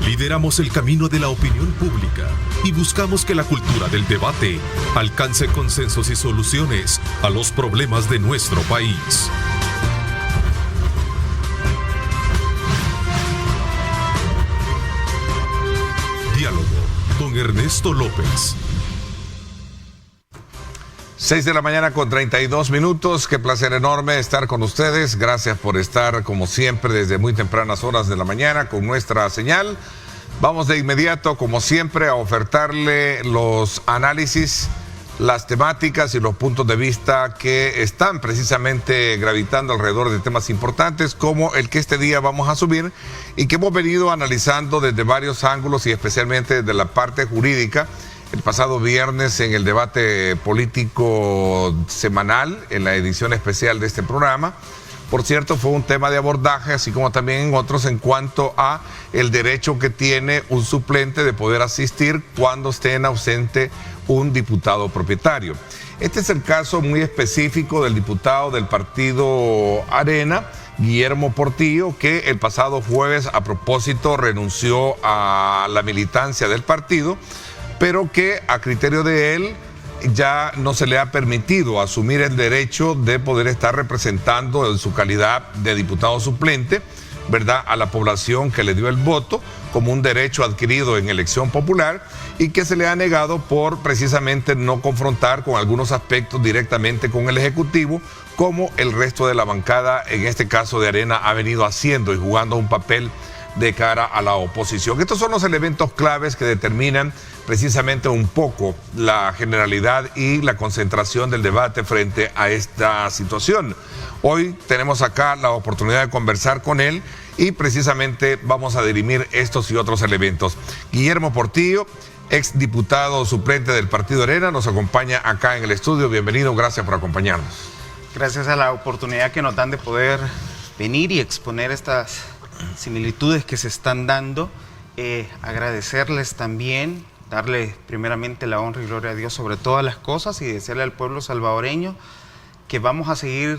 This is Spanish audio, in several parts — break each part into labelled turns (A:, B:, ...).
A: Lideramos el camino de la opinión pública y buscamos que la cultura del debate alcance consensos y soluciones a los problemas de nuestro país. Diálogo con Ernesto López.
B: 6 de la mañana con 32 minutos. Qué placer enorme estar con ustedes. Gracias por estar, como siempre, desde muy tempranas horas de la mañana con nuestra señal. Vamos de inmediato, como siempre, a ofertarle los análisis, las temáticas y los puntos de vista que están precisamente gravitando alrededor de temas importantes, como el que este día vamos a subir y que hemos venido analizando desde varios ángulos y especialmente desde la parte jurídica. El pasado viernes en el debate político semanal, en la edición especial de este programa, por cierto, fue un tema de abordaje, así como también en otros, en cuanto a el derecho que tiene un suplente de poder asistir cuando esté ausente un diputado propietario. Este es el caso muy específico del diputado del partido Arena, Guillermo Portillo, que el pasado jueves, a propósito, renunció a la militancia del partido, pero que a criterio de él ya no se le ha permitido asumir el derecho de poder estar representando en su calidad de diputado suplente, ¿verdad?, a la población que le dio el voto como un derecho adquirido en elección popular y que se le ha negado por precisamente no confrontar con algunos aspectos directamente con el Ejecutivo, como el resto de la bancada, en este caso de Arena, ha venido haciendo y jugando un papel de cara a la oposición. Estos son los elementos claves que determinan precisamente un poco la generalidad y la concentración del debate frente a esta situación. Hoy tenemos acá la oportunidad de conversar con él y precisamente vamos a dirimir estos y otros elementos. Guillermo Portillo, ex diputado suplente del Partido Arena, nos acompaña acá en el estudio. Bienvenido, gracias por acompañarnos.
C: Gracias a la oportunidad que nos dan de poder venir y exponer estas similitudes que se están dando. Agradecerles también, darle primeramente la honra y gloria a Dios sobre todas las cosas y decirle al pueblo salvadoreño que vamos a seguir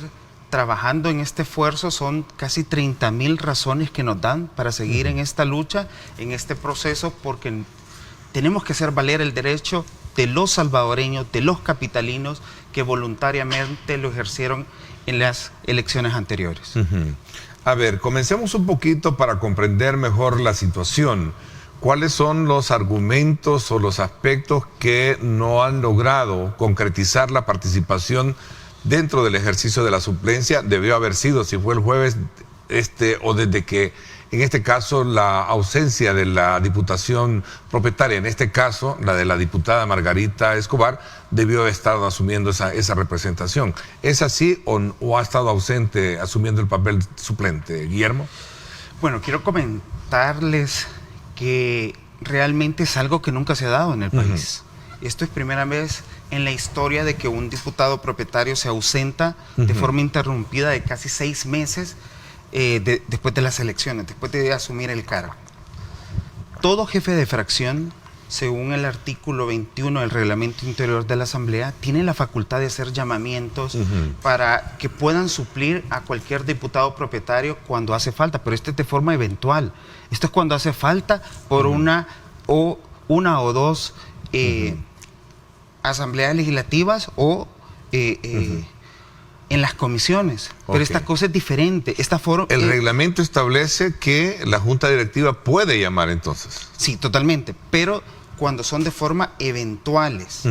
C: trabajando en este esfuerzo. Son casi 30,000 razones que nos dan para seguir en esta lucha, en este proceso, porque tenemos que hacer valer el derecho de los salvadoreños, de los capitalinos que voluntariamente lo ejercieron en las elecciones anteriores.
B: A ver, comencemos un poquito para comprender mejor la situación. ¿Cuáles son los argumentos o los aspectos que no han logrado concretizar la participación dentro del ejercicio de la suplencia? Debió haber sido, si fue el jueves, o desde que, en este caso, la ausencia de la diputación propietaria, en este caso, la de la diputada Margarita Escobar, debió haber estado asumiendo esa representación. ¿Es así o ha estado ausente asumiendo el papel suplente, Guillermo?
C: Bueno, quiero comentarles que realmente es algo que nunca se ha dado en el país. Esto es primera vez en la historia de que un diputado propietario se ausenta de forma interrumpida de casi 6 meses después de las elecciones, después de asumir el cargo. Todo jefe de fracción, según el artículo 21 del reglamento interior de la Asamblea, tiene la facultad de hacer llamamientos para que puedan suplir a cualquier diputado propietario cuando hace falta, pero esto es de forma eventual. Esto es cuando hace falta por una o dos asambleas legislativas o en las comisiones. Pero esta cosa es diferente.
B: El reglamento establece que la junta directiva puede llamar entonces.
C: Sí, totalmente, pero cuando son de forma eventuales,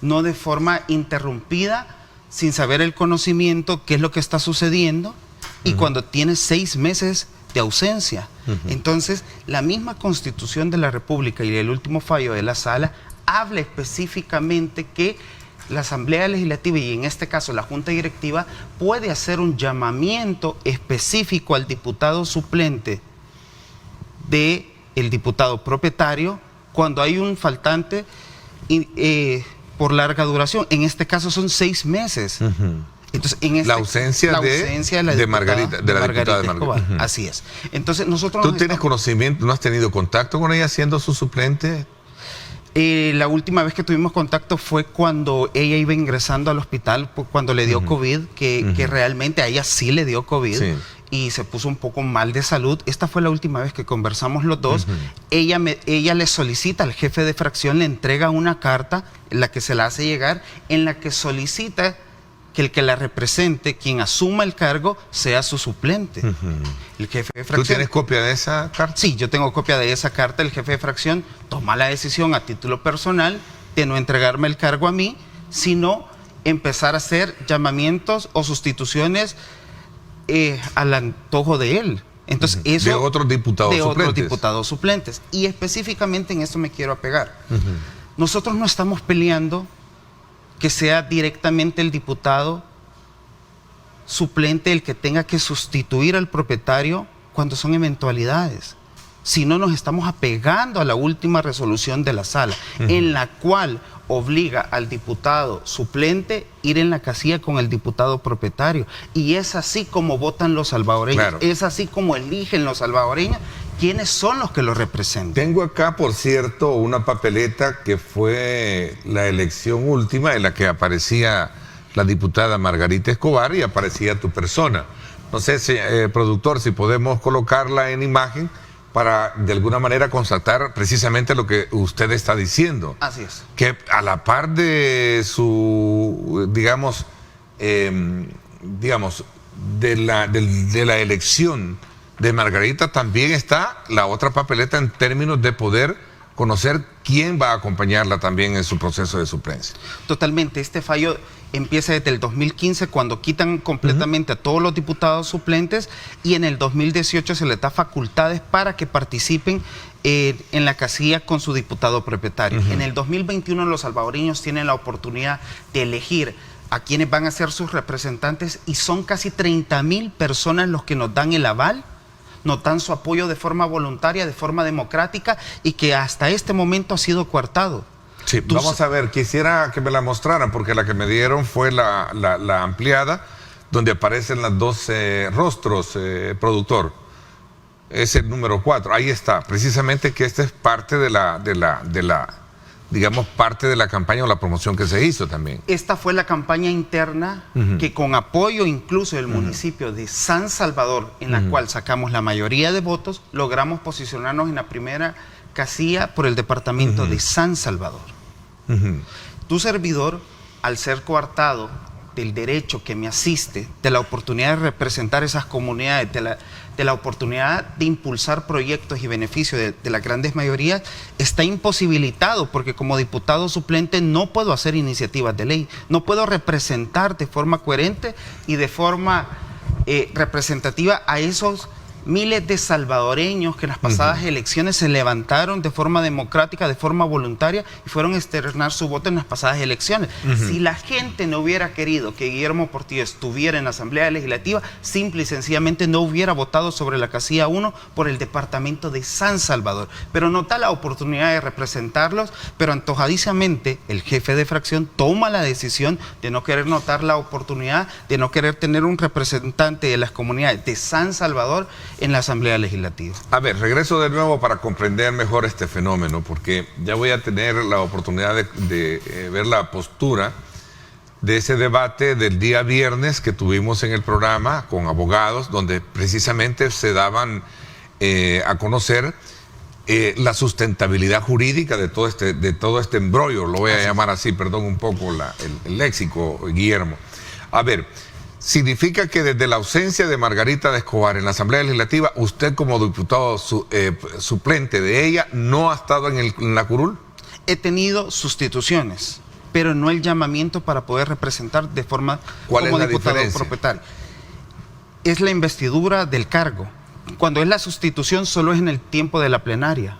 C: no de forma interrumpida, sin saber el conocimiento, qué es lo que está sucediendo, y cuando tienes 6 meses de ausencia. Entonces, la misma Constitución de la República y el último fallo de la Sala habla específicamente que la Asamblea Legislativa, y en este caso la Junta Directiva, puede hacer un llamamiento específico al diputado suplente del diputado propietario cuando hay un faltante por larga duración. En este caso son 6 meses. Entonces,
B: la ausencia de Margarita
C: Escobar. Así es. Entonces, nosotros...
B: ¿Tú tienes conocimiento, no has tenido contacto con ella siendo su suplente?
C: La última vez que tuvimos contacto fue cuando ella iba ingresando al hospital, cuando le dio COVID, que realmente a ella sí le dio COVID. Sí. y se puso un poco mal de salud. Esta fue la última vez que conversamos los dos. Ella le solicita al jefe de fracción, le entrega una carta en la que se la hace llegar, en la que solicita que el que la represente, quien asuma el cargo, sea su suplente. El jefe de fracción.
B: ¿Tú tienes copia de esa carta?
C: Sí, yo tengo copia de esa carta. El jefe de fracción toma la decisión a título personal de no entregarme el cargo a mí, sino empezar a hacer llamamientos o sustituciones al antojo de él. Entonces, eso,
B: de otros diputados suplentes.
C: Otros diputados suplentes. Y específicamente en esto me quiero apegar. Nosotros no estamos peleando que sea directamente el diputado suplente el que tenga que sustituir al propietario cuando son eventualidades. Si no, nos estamos apegando a la última resolución de la sala, en la cual obliga al diputado suplente ir en la casilla con el diputado propietario. Y es así como votan los salvadoreños, claro. Es así como eligen los salvadoreños quiénes son los que los representan.
B: Tengo acá, por cierto, una papeleta que fue la elección última en la que aparecía la diputada Margarita Escobar y aparecía tu persona. No sé, productor, si podemos colocarla en imagen para de alguna manera constatar precisamente lo que usted está diciendo.
C: Así es.
B: Que a la par de su, digamos, de la elección de Margarita, también está la otra papeleta en términos de poder conocer quién va a acompañarla también en su proceso de suplencia.
C: Totalmente. Este fallo empieza desde el 2015, cuando quitan completamente a todos los diputados suplentes, y en el 2018 se les da facultades para que participen en la casilla con su diputado propietario. En el 2021 los salvadoreños tienen la oportunidad de elegir a quienes van a ser sus representantes, y son casi 30,000 personas los que nos dan el aval, nos dan su apoyo de forma voluntaria, de forma democrática, y que hasta este momento ha sido coartado.
B: Sí, vamos a ver, quisiera que me la mostraran, porque la que me dieron fue la ampliada, donde aparecen las 12 rostros, productor. Es el número 4, ahí está, precisamente que esta es parte digamos, parte de la campaña o la promoción que se hizo también.
C: Esta fue la campaña interna que, con apoyo incluso del municipio de San Salvador, en la cual sacamos la mayoría de votos, logramos posicionarnos en la primera casilla por el departamento de San Salvador. Tu servidor, al ser coartado del derecho que me asiste, de la oportunidad de representar esas comunidades, de la oportunidad de impulsar proyectos y beneficios de las grandes mayorías, está imposibilitado, porque como diputado suplente no puedo hacer iniciativas de ley, no puedo representar de forma coherente y de forma representativa a esos miles de salvadoreños que en las pasadas elecciones se levantaron de forma democrática, de forma voluntaria, y fueron a externar su voto en las pasadas elecciones. Si la gente no hubiera querido que Guillermo Portillo estuviera en la Asamblea Legislativa, simple y sencillamente no hubiera votado sobre la casilla 1 por el departamento de San Salvador. Pero no da la oportunidad de representarlos, pero antojadizamente el jefe de fracción toma la decisión de no querer notar la oportunidad, de no querer tener un representante de las comunidades de San Salvador en la Asamblea Legislativa.
B: A ver, regreso de nuevo para comprender mejor este fenómeno, porque ya voy a tener la oportunidad de ver la postura de ese debate del día viernes que tuvimos en el programa con abogados, donde precisamente se daban a conocer la sustentabilidad jurídica de todo este embrollo, lo voy a llamar así, perdón un poco el léxico, Guillermo. A ver, ¿significa que desde la ausencia de Margarita de Escobar en la Asamblea Legislativa, usted como diputado suplente de ella no ha estado en la curul?
C: He tenido sustituciones, pero no el llamamiento para poder representar de forma como diputado propietario. Es la investidura del cargo. Cuando es la sustitución, solo es en el tiempo de la plenaria.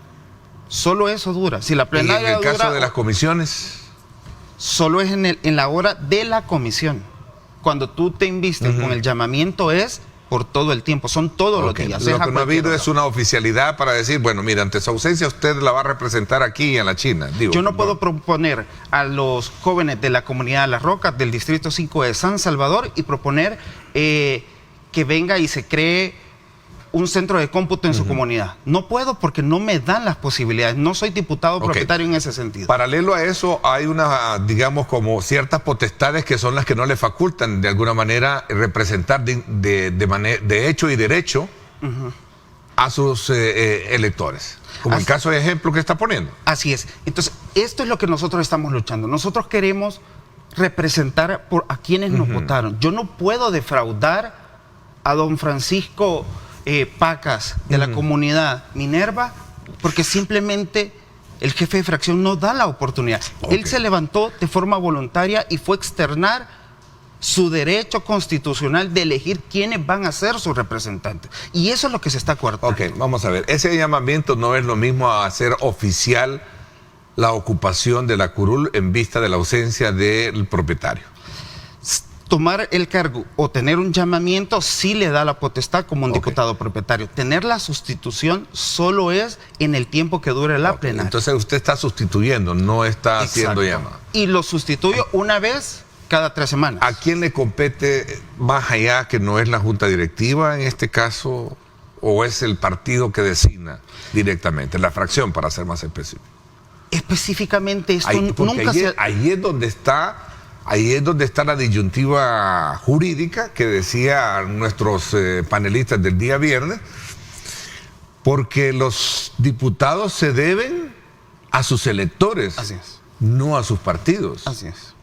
C: Solo eso dura. Si la plenaria
B: ¿Y en el caso de las comisiones?
C: Solo es en la hora de la comisión. Cuando tú te invistes con el llamamiento es por todo el tiempo, son todos los días.
B: Lo que no ha habido es una oficialidad para decir, bueno, mira, ante su ausencia usted la va a representar aquí en la China.
C: Yo no puedo proponer a los jóvenes de la comunidad de Las Rocas, del Distrito 5 de San Salvador, y proponer que venga y se cree un centro de cómputo en su comunidad. No puedo porque no me dan las posibilidades. No soy diputado propietario en ese sentido.
B: Paralelo a eso, hay una, digamos, como ciertas potestades que son las que no le facultan de alguna manera representar de hecho y derecho a sus electores. Como el caso de ejemplo que está poniendo.
C: Así es. Entonces, esto es lo que nosotros estamos luchando. Nosotros queremos representar a quienes nos votaron. Yo no puedo defraudar a don Francisco Pacas de la comunidad Minerva porque simplemente el jefe de fracción no da la oportunidad. Él se levantó de forma voluntaria y fue a externar su derecho constitucional de elegir quiénes van a ser sus representantes. Y eso es lo que se está coartando.
B: Ok, vamos a ver. Ese llamamiento no es lo mismo a hacer oficial la ocupación de la curul en vista de la ausencia del propietario.
C: Tomar el cargo o tener un llamamiento sí le da la potestad como un diputado propietario. Tener la sustitución solo es en el tiempo que dure la plenaria.
B: Entonces usted está sustituyendo, no está haciendo llamada.
C: Y lo sustituyo una vez cada 3 semanas.
B: ¿A quién le compete más allá que no es la junta directiva en este caso o es el partido que designa directamente, la fracción para ser más específico?
C: Específicamente esto nunca
B: ahí es donde está la disyuntiva jurídica que decían nuestros panelistas del día viernes, porque los diputados se deben a sus electores, no a sus partidos.
C: Así es.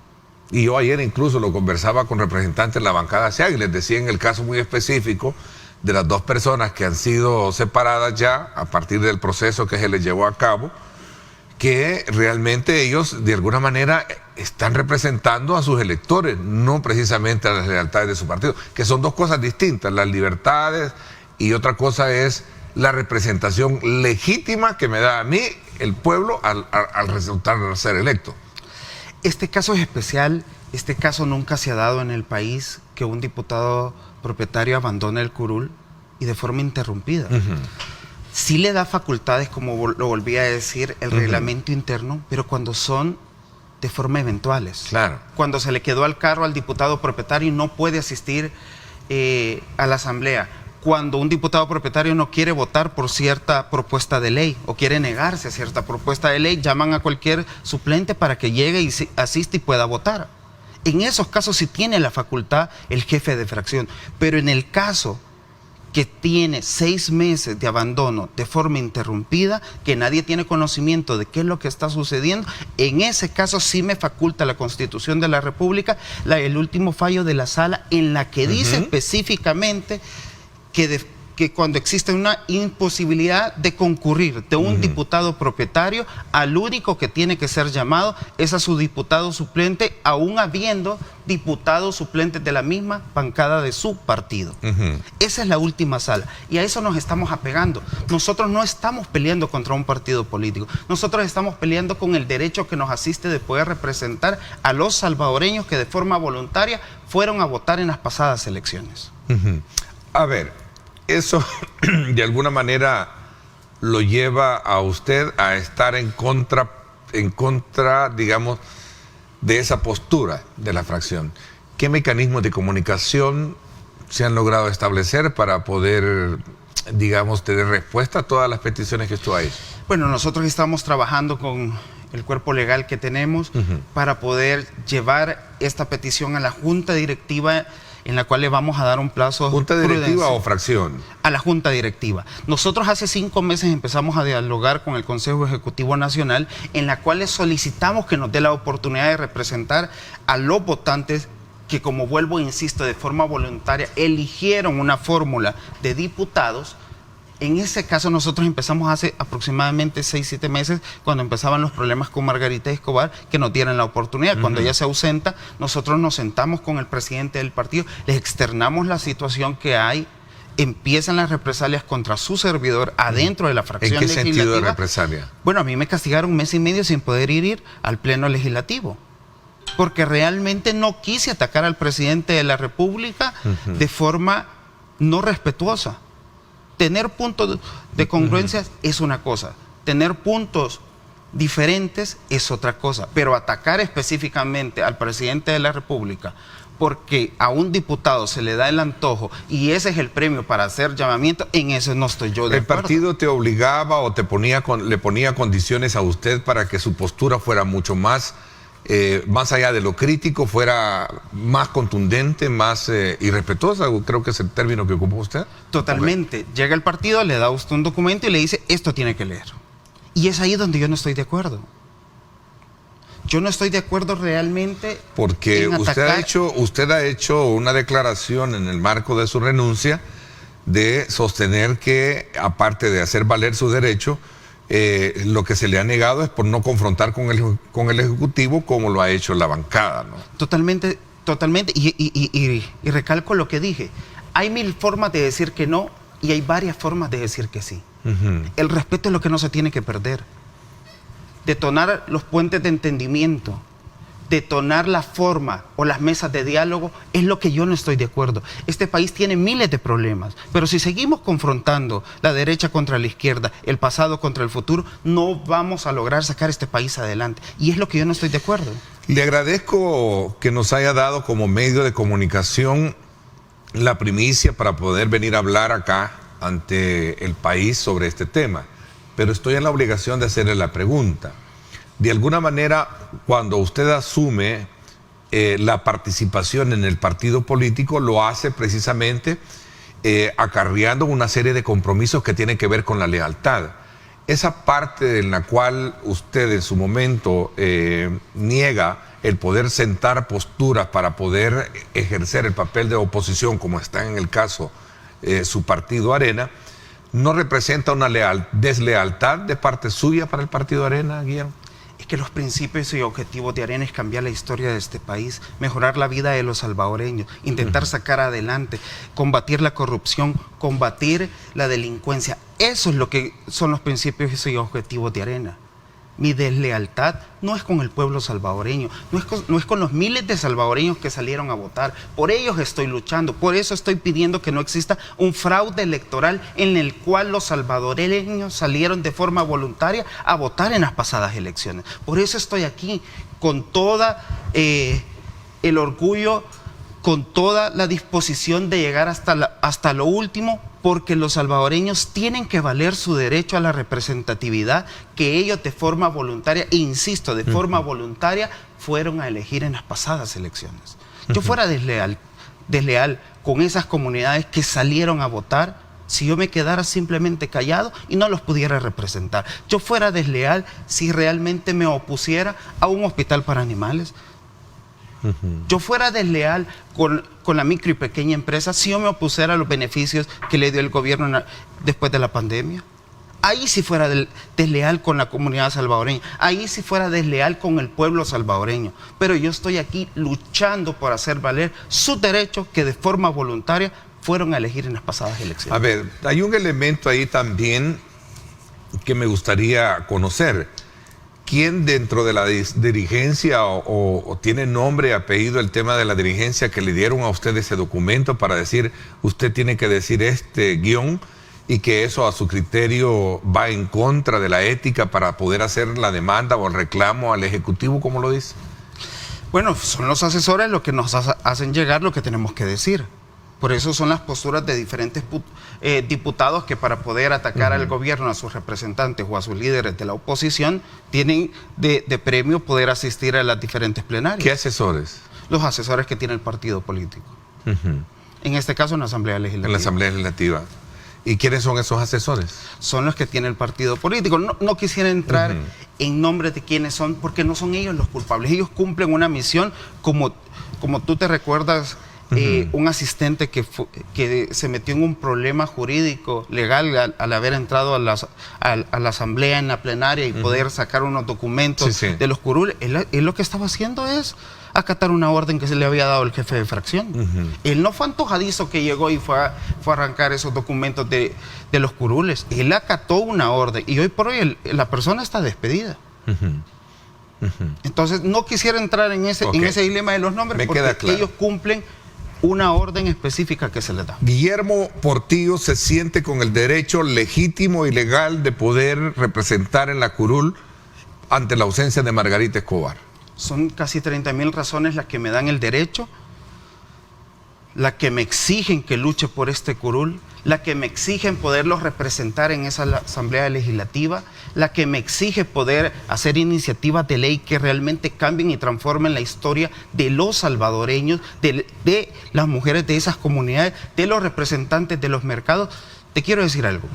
B: Y yo ayer incluso lo conversaba con representantes de la bancada SEAG y les decía en el caso muy específico de las 2 personas que han sido separadas ya a partir del proceso que se les llevó a cabo, que realmente ellos de alguna manera están representando a sus electores, no precisamente a las lealtades de su partido, que son 2 cosas distintas, las libertades y otra cosa es la representación legítima que me da a mí el pueblo al resultar de ser electo.
C: Este caso es especial, este caso nunca se ha dado en el país que un diputado propietario abandone el curul y de forma interrumpida. Sí le da facultades, como lo volví a decir, el reglamento interno, pero cuando son de forma eventuales.
B: Claro.
C: Cuando se le quedó al carro al diputado propietario y no puede asistir a la asamblea. Cuando un diputado propietario no quiere votar por cierta propuesta de ley o quiere negarse a cierta propuesta de ley, llaman a cualquier suplente para que llegue y asista y pueda votar. En esos casos sí tiene la facultad el jefe de fracción, pero en el caso que tiene 6 meses de abandono de forma interrumpida, que nadie tiene conocimiento de qué es lo que está sucediendo, en ese caso sí me faculta la Constitución de la República, el último fallo de la Sala, en la que dice específicamente que cuando existe una imposibilidad de concurrir de un diputado propietario, al único que tiene que ser llamado es a su diputado suplente, aún habiendo diputados suplentes de la misma bancada de su partido. Esa es la última sala y a eso nos estamos apegando. Nosotros no estamos peleando contra un partido político, nosotros estamos peleando con el derecho que nos asiste de poder representar a los salvadoreños que de forma voluntaria fueron a votar en las pasadas elecciones.
B: A ver, eso de alguna manera lo lleva a usted a estar en contra, digamos, de esa postura de la fracción. ¿Qué mecanismos de comunicación se han logrado establecer para poder, digamos, tener respuesta a todas las peticiones que usted ha hecho?
C: Bueno, nosotros estamos trabajando con el cuerpo legal que tenemos para poder llevar esta petición a la Junta Directiva, en la cual le vamos a dar un plazo.
B: ¿Junta directiva o fracción?
C: A la Junta Directiva. Nosotros hace 5 meses empezamos a dialogar con el Consejo Ejecutivo Nacional, en la cual le solicitamos que nos dé la oportunidad de representar a los votantes que, como vuelvo e insisto, de forma voluntaria eligieron una fórmula de diputados. En ese caso nosotros empezamos hace aproximadamente 6-7 meses, cuando empezaban los problemas con Margarita Escobar, que nos dieran la oportunidad. Cuando ella se ausenta, nosotros nos sentamos con el presidente del partido, les externamos la situación que hay, empiezan las represalias contra su servidor adentro de la fracción legislativa.
B: ¿En qué sentido de represalia?
C: Bueno, a mí me castigaron 1 mes y medio sin poder ir al Pleno Legislativo, porque realmente no quise atacar al presidente de la República de forma no respetuosa. Tener puntos de congruencia es una cosa, tener puntos diferentes es otra cosa, pero atacar específicamente al presidente de la República porque a un diputado se le da el antojo y ese es el premio para hacer llamamiento, en eso no estoy yo de acuerdo.
B: ¿El partido te obligaba o le ponía condiciones a usted para que su postura fuera mucho más allá de lo crítico, fuera más contundente, más irrespetuosa? Creo que es el término que ocupó usted.
C: Totalmente. Llega el partido, le da a usted un documento y le dice, esto tiene que leer. Y es ahí donde yo no estoy de acuerdo. Yo no estoy de acuerdo realmente.
B: Porque usted ha hecho una declaración en el marco de su renuncia de sostener que, aparte de hacer valer su derecho, lo que se le ha negado es por no confrontar con el Ejecutivo como lo ha hecho la bancada, ¿no?
C: Totalmente, totalmente. Y recalco lo que dije. Hay 1000 formas de decir que no y hay varias formas de decir que sí. El respeto es lo que no se tiene que perder. Detonar los puentes de entendimiento, detonar la forma o las mesas de diálogo es lo que yo no estoy de acuerdo. Este país tiene miles de problemas, pero si seguimos confrontando la derecha contra la izquierda, el pasado contra el futuro, no vamos a lograr sacar este país adelante. Y es lo que yo no estoy de acuerdo.
B: Le agradezco que nos haya dado como medio de comunicación la primicia para poder venir a hablar acá ante el país sobre este tema. Pero estoy en la obligación de hacerle la pregunta. De alguna manera, cuando usted asume la participación en el partido político, lo hace precisamente acarreando una serie de compromisos que tienen que ver con la lealtad. Esa parte en la cual usted en su momento niega el poder sentar posturas para poder ejercer el papel de oposición, como está en el caso su partido Arena, ¿no representa una deslealtad de parte suya para el partido Arena, Guillermo?
C: Es que los principios y objetivos de Arena es cambiar la historia de este país, mejorar la vida de los salvadoreños, intentar sacar adelante, combatir la corrupción, combatir la delincuencia. Eso es lo que son los principios y objetivos de Arena. Mi deslealtad no es con el pueblo salvadoreño, no es con los miles de salvadoreños que salieron a votar. Por ellos estoy luchando, por eso estoy pidiendo que no exista un fraude electoral en el cual los salvadoreños salieron de forma voluntaria a votar en las pasadas elecciones. Por eso estoy aquí con toda el orgullo, con toda la disposición de llegar hasta lo último, porque los salvadoreños tienen que valer su derecho a la representatividad que ellos de forma voluntaria, insisto, de forma voluntaria, fueron a elegir en las pasadas elecciones. Yo fuera desleal con esas comunidades que salieron a votar si yo me quedara simplemente callado y no los pudiera representar. Yo fuera desleal si realmente me opusiera a un hospital para animales. Yo fuera desleal con la micro y pequeña empresa si yo me opusiera a los beneficios que le dio el gobierno después de la pandemia. Ahí sí fuera desleal con la comunidad salvadoreña, ahí sí fuera desleal con el pueblo salvadoreño. Pero yo estoy aquí luchando por hacer valer sus derechos que de forma voluntaria fueron a elegir en las pasadas elecciones.
B: A ver, hay un elemento ahí también que me gustaría conocer. ¿Quién dentro de la dirigencia o tiene nombre y apellido el tema de la dirigencia que le dieron a usted ese documento para decir usted tiene que decir este guión y que eso a su criterio va en contra de la ética para poder hacer la demanda o el reclamo al Ejecutivo, como lo dice?
C: Bueno, son los asesores los que nos hacen llegar lo que tenemos que decir. Por eso son las posturas de diferentes diputados que para poder atacar al gobierno, a sus representantes o a sus líderes de la oposición, tienen de premio poder asistir a las diferentes plenarias.
B: ¿Qué asesores?
C: Los asesores que tiene el partido político. En este caso en la Asamblea Legislativa.
B: En la Asamblea Legislativa. ¿Y quiénes son esos asesores?
C: Son los que tiene el partido político. No quisiera entrar en nombre de quiénes son, porque no son ellos los culpables. Ellos cumplen una misión, como tú te recuerdas, un asistente que se metió en un problema jurídico, legal, al haber entrado a la asamblea en la plenaria y poder sacar unos documentos de los curules. Él lo que estaba haciendo es acatar una orden que se le había dado el jefe de fracción. Él no fue antojadizo que llegó y fue a arrancar esos documentos de los curules. Él acató una orden y hoy por hoy la persona está despedida. Entonces no quisiera entrar en ese dilema de los nombres, porque ellos cumplen una orden específica que se le da.
B: Guillermo Portillo se siente con el derecho legítimo y legal de poder representar en la curul ante la ausencia de Margarita Escobar.
C: Son casi 30,000 razones las que me dan el derecho la que me exigen que luche por este curul, la que me exigen poderlos representar en esa asamblea legislativa, la que me exige poder hacer iniciativas de ley que realmente cambien y transformen la historia de los salvadoreños, de las mujeres de esas comunidades, de los representantes de los mercados. Te quiero decir algo.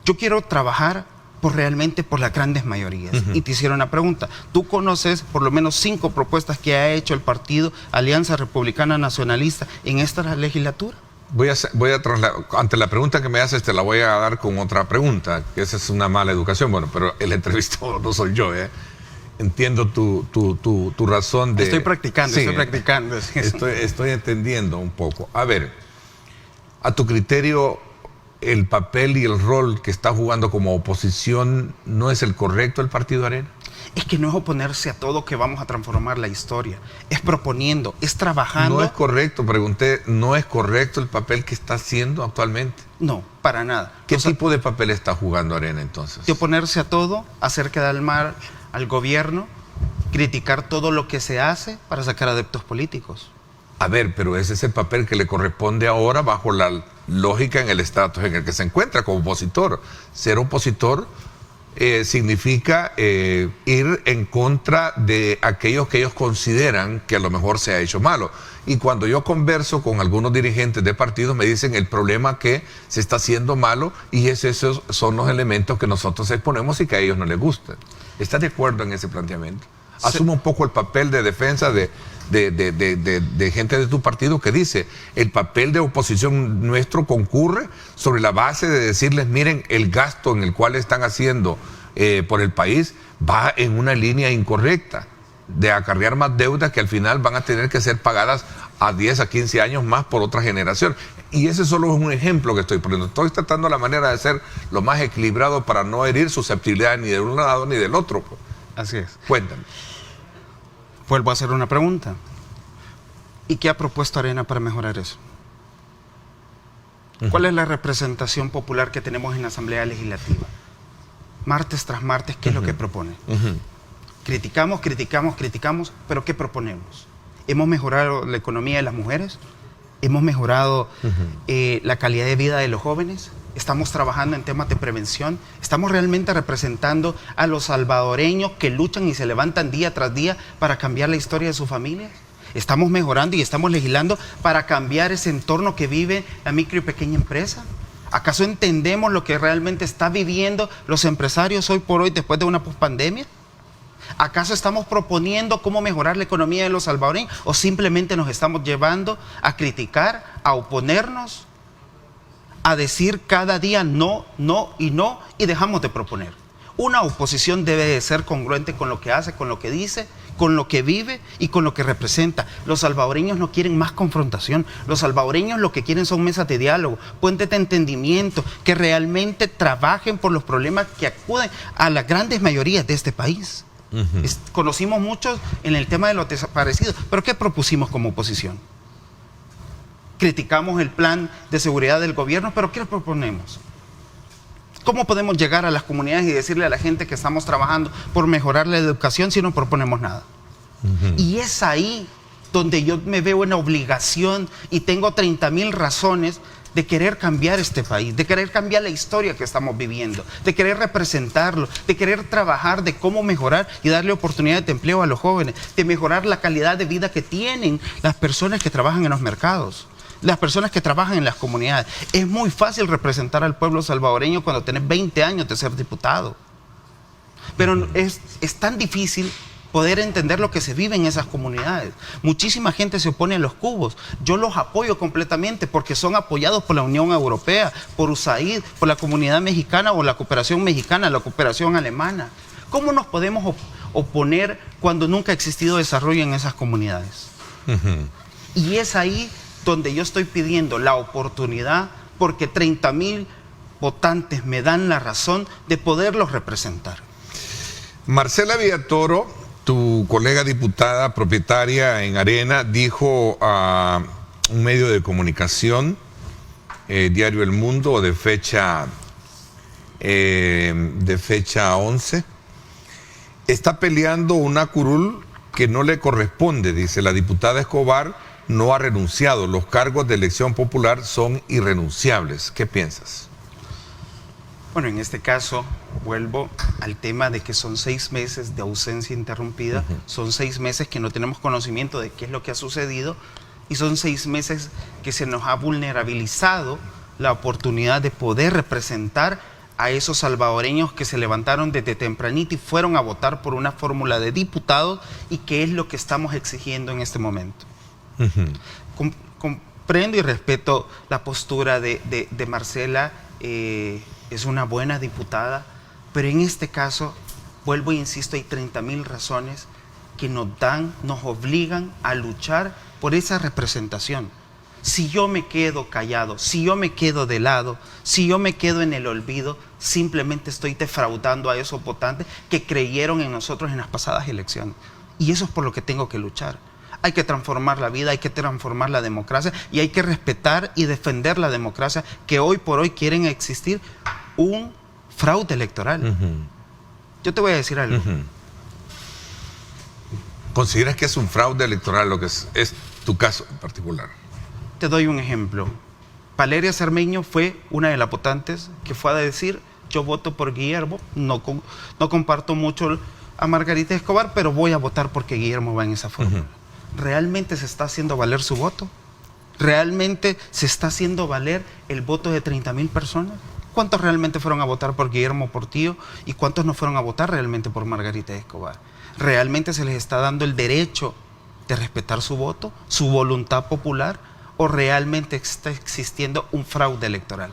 C: Yo quiero trabajar realmente por las grandes mayorías. Y te hicieron una pregunta. ¿Tú conoces por lo menos 5 propuestas que ha hecho el partido Alianza Republicana Nacionalista en esta legislatura?
B: Voy a trasladar, ante la pregunta que me haces, te la voy a dar con otra pregunta, que esa es una mala educación. Bueno, pero el entrevistado no soy yo, ¿eh? Entiendo tu razón de...
C: Estoy practicando,
B: sí,
C: estoy practicando.
B: Estoy entendiendo un poco. A ver, a tu criterio, el papel y el rol que está jugando como oposición, ¿no es el correcto el Partido Arena?
C: Es que no es oponerse a todo que vamos a transformar la historia. Es proponiendo, es trabajando.
B: No es correcto, pregunté, ¿no es correcto el papel que está haciendo actualmente?
C: No, para nada.
B: ¿Qué tipo de papel está jugando Arena entonces?
C: De oponerse a todo, hacer quedar mal al gobierno, criticar todo lo que se hace para sacar adeptos políticos.
B: A ver, pero ese es el papel que le corresponde ahora bajo la lógica en el estatus en el que se encuentra como opositor. Ser opositor significa ir en contra de aquellos que ellos consideran que a lo mejor se ha hecho malo. Y cuando yo converso con algunos dirigentes de partidos me dicen el problema que se está haciendo malo y esos son los elementos que nosotros exponemos y que a ellos no les gustan. ¿Estás de acuerdo en ese planteamiento? Asume un poco el papel de defensa de gente de tu partido que dice, el papel de oposición nuestro concurre sobre la base de decirles, miren, el gasto en el cual están haciendo por el país va en una línea incorrecta, de acarrear más deudas que al final van a tener que ser pagadas a 10 a 15 años más por otra generación. Y ese solo es un ejemplo que estoy poniendo. Estoy tratando la manera de ser lo más equilibrado para no herir susceptibilidad ni de un lado ni del otro.
C: Así es.
B: Cuéntame.
C: Vuelvo a hacer una pregunta. ¿Y qué ha propuesto Arena para mejorar eso? ¿Cuál es la representación popular que tenemos en la Asamblea Legislativa? Martes tras martes, ¿qué es lo que propone? Criticamos, pero ¿qué proponemos? ¿Hemos mejorado la economía de las mujeres? ¿Hemos mejorado la calidad de vida de los jóvenes? ¿Estamos trabajando en temas de prevención? ¿Estamos realmente representando a los salvadoreños que luchan y se levantan día tras día para cambiar la historia de sus familias? ¿Estamos mejorando y estamos legislando para cambiar ese entorno que vive la micro y pequeña empresa? ¿Acaso entendemos lo que realmente están viviendo los empresarios hoy por hoy después de una pospandemia? ¿Acaso estamos proponiendo cómo mejorar la economía de los salvadoreños o simplemente nos estamos llevando a criticar, a oponernos, a decir cada día no, no y no y dejamos de proponer? Una oposición debe de ser congruente con lo que hace, con lo que dice, con lo que vive y con lo que representa. Los salvadoreños no quieren más confrontación. Los salvadoreños lo que quieren son mesas de diálogo, puentes de entendimiento, que realmente trabajen por los problemas que acuden a las grandes mayorías de este país. Conocimos muchos en el tema de los desaparecidos, pero ¿qué propusimos como oposición? Criticamos el plan de seguridad del gobierno, pero ¿qué proponemos? ¿Cómo podemos llegar a las comunidades y decirle a la gente que estamos trabajando por mejorar la educación si no proponemos nada? Y es ahí donde yo me veo en obligación y tengo 30,000 razones de querer cambiar este país, de querer cambiar la historia que estamos viviendo, de querer representarlo, de querer trabajar de cómo mejorar y darle oportunidades de empleo a los jóvenes, de mejorar la calidad de vida que tienen las personas que trabajan en los mercados, las personas que trabajan en las comunidades. Es muy fácil representar al pueblo salvadoreño cuando tenés 20 años de ser diputado, pero es tan difícil poder entender lo que se vive en esas comunidades. Muchísima gente se opone a los cubos. Yo los apoyo completamente porque son apoyados por la Unión Europea, por USAID, por la comunidad mexicana o la cooperación mexicana, la cooperación alemana. ¿Cómo nos podemos oponer cuando nunca ha existido desarrollo en esas comunidades? Y es ahí donde yo estoy pidiendo la oportunidad porque 30,000 votantes me dan la razón de poderlos representar.
B: Marcela Villatoro, tu colega diputada propietaria en Arena, dijo a un medio de comunicación, Diario El Mundo, de fecha 11, está peleando una curul que no le corresponde, dice la diputada Escobar, no ha renunciado. Los cargos de elección popular son irrenunciables. ¿Qué piensas?
C: Bueno, en este caso vuelvo al tema de que son 6 meses de ausencia interrumpida, son 6 meses que no tenemos conocimiento de qué es lo que ha sucedido y son 6 meses que se nos ha vulnerabilizado la oportunidad de poder representar a esos salvadoreños que se levantaron desde tempranito y fueron a votar por una fórmula de diputados y qué es lo que estamos exigiendo en este momento. Comprendo y respeto la postura de Marcela, es una buena diputada, pero en este caso, vuelvo e insisto, hay 30.000 razones que nos obligan a luchar por esa representación. Si yo me quedo callado, si yo me quedo de lado, si yo me quedo en el olvido, simplemente estoy defraudando a esos votantes que creyeron en nosotros en las pasadas elecciones. Y eso es por lo que tengo que luchar. Hay que transformar la vida, hay que transformar la democracia y hay que respetar y defender la democracia, que hoy por hoy quieren existir un fraude electoral. Yo te voy a decir algo.
B: ¿Consideras que es un fraude electoral lo que es tu caso en particular?
C: Te doy un ejemplo. Valeria Cermeño fue una de las votantes que fue a decir: yo voto por Guillermo, no comparto mucho a Margarita Escobar, pero voy a votar porque Guillermo va en esa fórmula. ¿Realmente se está haciendo valer su voto? ¿Realmente se está haciendo valer el voto de 30.000 personas? ¿Cuántos realmente fueron a votar por Guillermo Portillo y cuántos no fueron a votar realmente por Margarita Escobar? ¿Realmente se les está dando el derecho de respetar su voto, su voluntad popular, o realmente está existiendo un fraude electoral?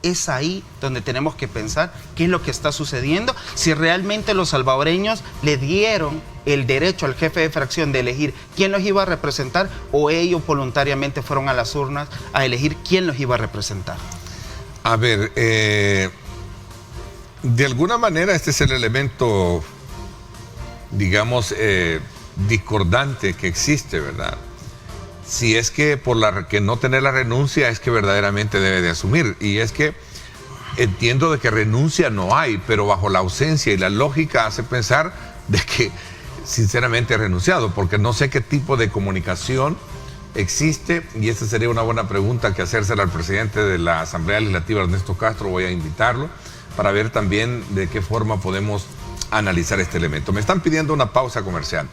C: Es ahí donde tenemos que pensar qué es lo que está sucediendo, si realmente los salvadoreños le dieron el derecho al jefe de fracción de elegir quién los iba a representar, o ellos voluntariamente fueron a las urnas a elegir quién los iba a representar.
B: A ver, de alguna manera este es el elemento, digamos, discordante que existe, ¿verdad? Si es que por que no tener la renuncia es que verdaderamente debe de asumir. Y es que entiendo de que renuncia no hay, pero bajo la ausencia y la lógica hace pensar de que sinceramente ha renunciado, porque no sé qué tipo de comunicación existe, y esa sería una buena pregunta que hacérsela al presidente de la Asamblea Legislativa, Ernesto Castro. Voy a invitarlo para ver también de qué forma podemos analizar este elemento. Me están pidiendo una pausa comercial.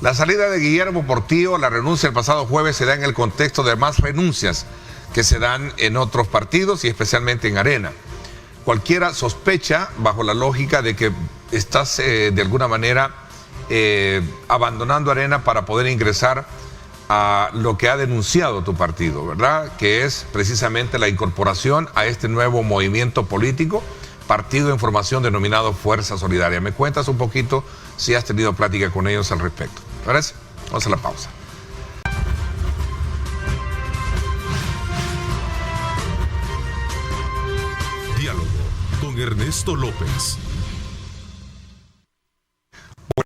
B: La salida de Guillermo Portillo, la renuncia el pasado jueves, se da en el contexto de más renuncias que se dan en otros partidos y especialmente en Arena. Cualquiera sospecha, bajo la lógica de que estás de alguna manera abandonando Arena para poder ingresar a lo que ha denunciado tu partido, ¿verdad? Que es precisamente la incorporación a este nuevo movimiento político, partido en formación denominado Fuerza Solidaria. ¿Me cuentas un poquito si has tenido plática con ellos al respecto? ¿Te parece? Vamos a la pausa.
A: Diálogo con Ernesto López.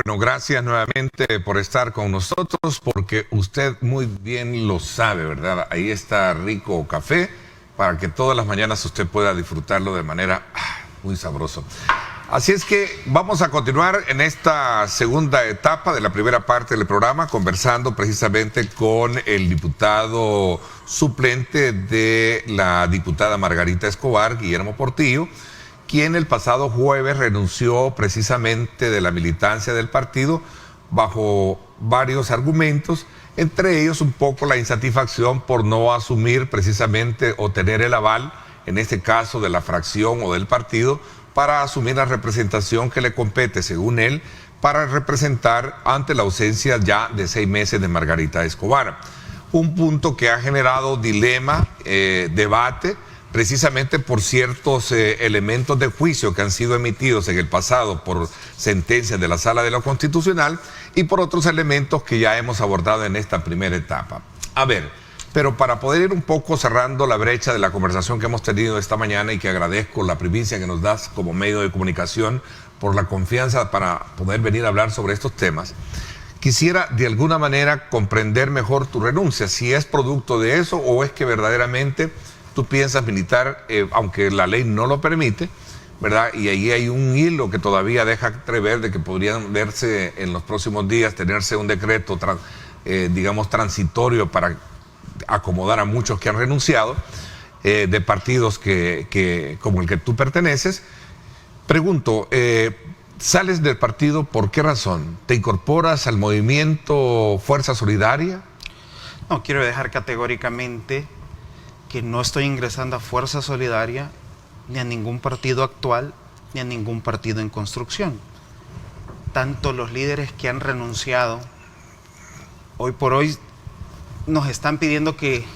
B: Bueno, gracias nuevamente por estar con nosotros, porque usted muy bien lo sabe, ¿verdad? Ahí está rico café para que todas las mañanas usted pueda disfrutarlo de manera muy sabroso. Así es que vamos a continuar en esta segunda etapa de la primera parte del programa, conversando precisamente con el diputado suplente de la diputada Margarita Escobar, Guillermo Portillo, quien el pasado jueves renunció precisamente de la militancia del partido bajo varios argumentos, entre ellos un poco la insatisfacción por no asumir precisamente o tener el aval, en este caso de la fracción o del partido, para asumir la representación que le compete, según él, para representar ante la ausencia ya de 6 meses de Margarita Escobar. Un punto que ha generado dilema, debate, precisamente por ciertos elementos de juicio que han sido emitidos en el pasado por sentencias de la Sala de lo Constitucional y por otros elementos que ya hemos abordado en esta primera etapa. A ver, pero para poder ir un poco cerrando la brecha de la conversación que hemos tenido esta mañana, y que agradezco la primicia que nos das como medio de comunicación por la confianza para poder venir a hablar sobre estos temas, quisiera de alguna manera comprender mejor tu renuncia, si es producto de eso o es que verdaderamente tú piensas militar, aunque la ley no lo permite, ¿verdad? Y ahí hay un hilo que todavía deja entrever de que podrían verse en los próximos días, tenerse un decreto digamos, transitorio para acomodar a muchos que han renunciado de partidos como el que tú perteneces. Pregunto, ¿sales del partido por qué razón? ¿Te incorporas al movimiento Fuerza Solidaria?
C: No, quiero dejar categóricamente que no estoy ingresando a Fuerza Solidaria, ni a ningún partido actual, ni a ningún partido en construcción. Tanto los líderes que han renunciado, hoy por hoy nos están pidiendo que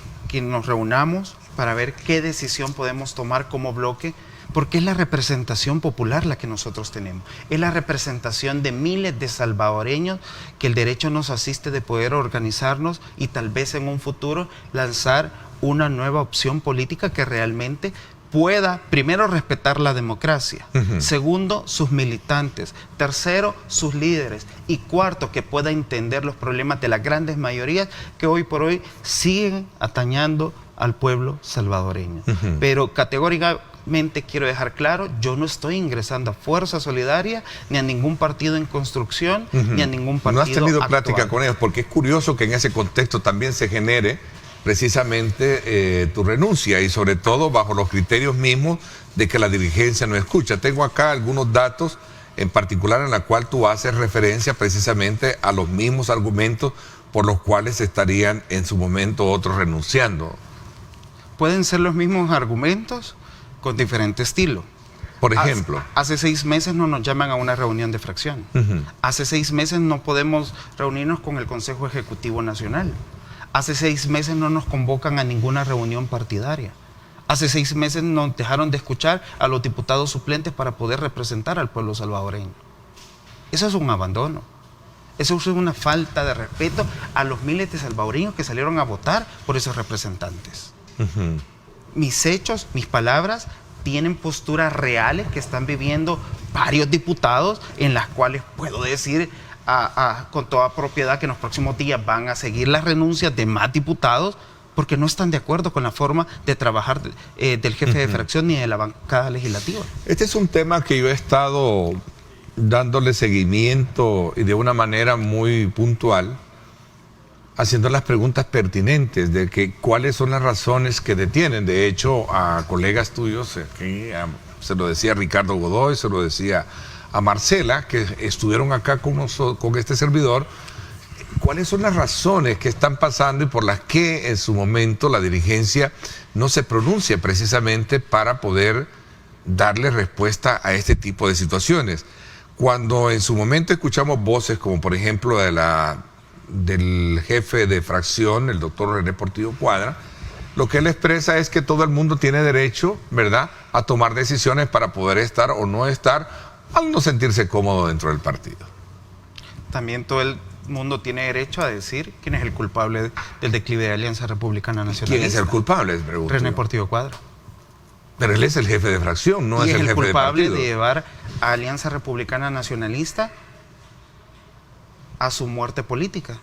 C: nos reunamos para ver qué decisión podemos tomar como bloque, porque es la representación popular la que nosotros tenemos. Es la representación de miles de salvadoreños que el derecho nos asiste de poder organizarnos y tal vez en un futuro lanzar una nueva opción política que realmente pueda, primero, respetar la democracia, segundo, sus militantes, tercero, sus líderes, y cuarto, que pueda entender los problemas de las grandes mayorías que hoy por hoy siguen atañando al pueblo salvadoreño. Pero categóricamente quiero dejar claro, yo no estoy ingresando a Fuerza Solidaria, ni a ningún partido en construcción, ni a ningún partido
B: actual. ¿No has tenido
C: actual.
B: plática con ellos? Porque es curioso que en ese contexto también se genere precisamente tu renuncia, y sobre todo bajo los criterios mismos de que la dirigencia no escucha. Tengo acá algunos datos en particular en la cual tú haces referencia precisamente a los mismos argumentos por los cuales estarían en su momento otros renunciando.
C: Pueden ser los mismos argumentos con diferente estilo.
B: Por ejemplo,
C: hace 6 meses no nos llaman a una reunión de fracción. Hace 6 meses no podemos reunirnos con el Consejo Ejecutivo Nacional. Hace 6 meses no nos convocan a ninguna reunión partidaria. Hace 6 meses nos dejaron de escuchar a los diputados suplentes para poder representar al pueblo salvadoreño. Eso es un abandono. Eso es una falta de respeto a los miles de salvadoreños que salieron a votar por esos representantes. Mis hechos, mis palabras, tienen posturas reales que están viviendo varios diputados, en las cuales puedo decir con toda propiedad que en los próximos días van a seguir las renuncias de más diputados porque no están de acuerdo con la forma de trabajar del jefe de fracción ni de la bancada legislativa.
B: Este es un tema que yo he estado dándole seguimiento y de una manera muy puntual, haciendo las preguntas pertinentes de que cuáles son las razones que detienen. De hecho, a colegas tuyos, se lo decía Ricardo Godoy, se lo decía a Marcela, que estuvieron acá con este servidor, cuáles son las razones que están pasando y por las que en su momento la dirigencia no se pronuncia precisamente para poder darle respuesta a este tipo de situaciones. Cuando en su momento escuchamos voces como por ejemplo del jefe de fracción, el doctor René Portillo Cuadra, lo que él expresa es que todo el mundo tiene derecho, ¿verdad?, a tomar decisiones para poder estar o no estar al no sentirse cómodo dentro del partido.
C: También todo el mundo tiene derecho a decir quién es el culpable del declive de Alianza Republicana Nacionalista.
B: ¿Quién es el culpable? Pregunto.
C: René Portillo Cuadra.
B: Pero él es el jefe de fracción, no es el jefe de partido. Y es el culpable
C: de llevar a Alianza Republicana Nacionalista a su muerte política,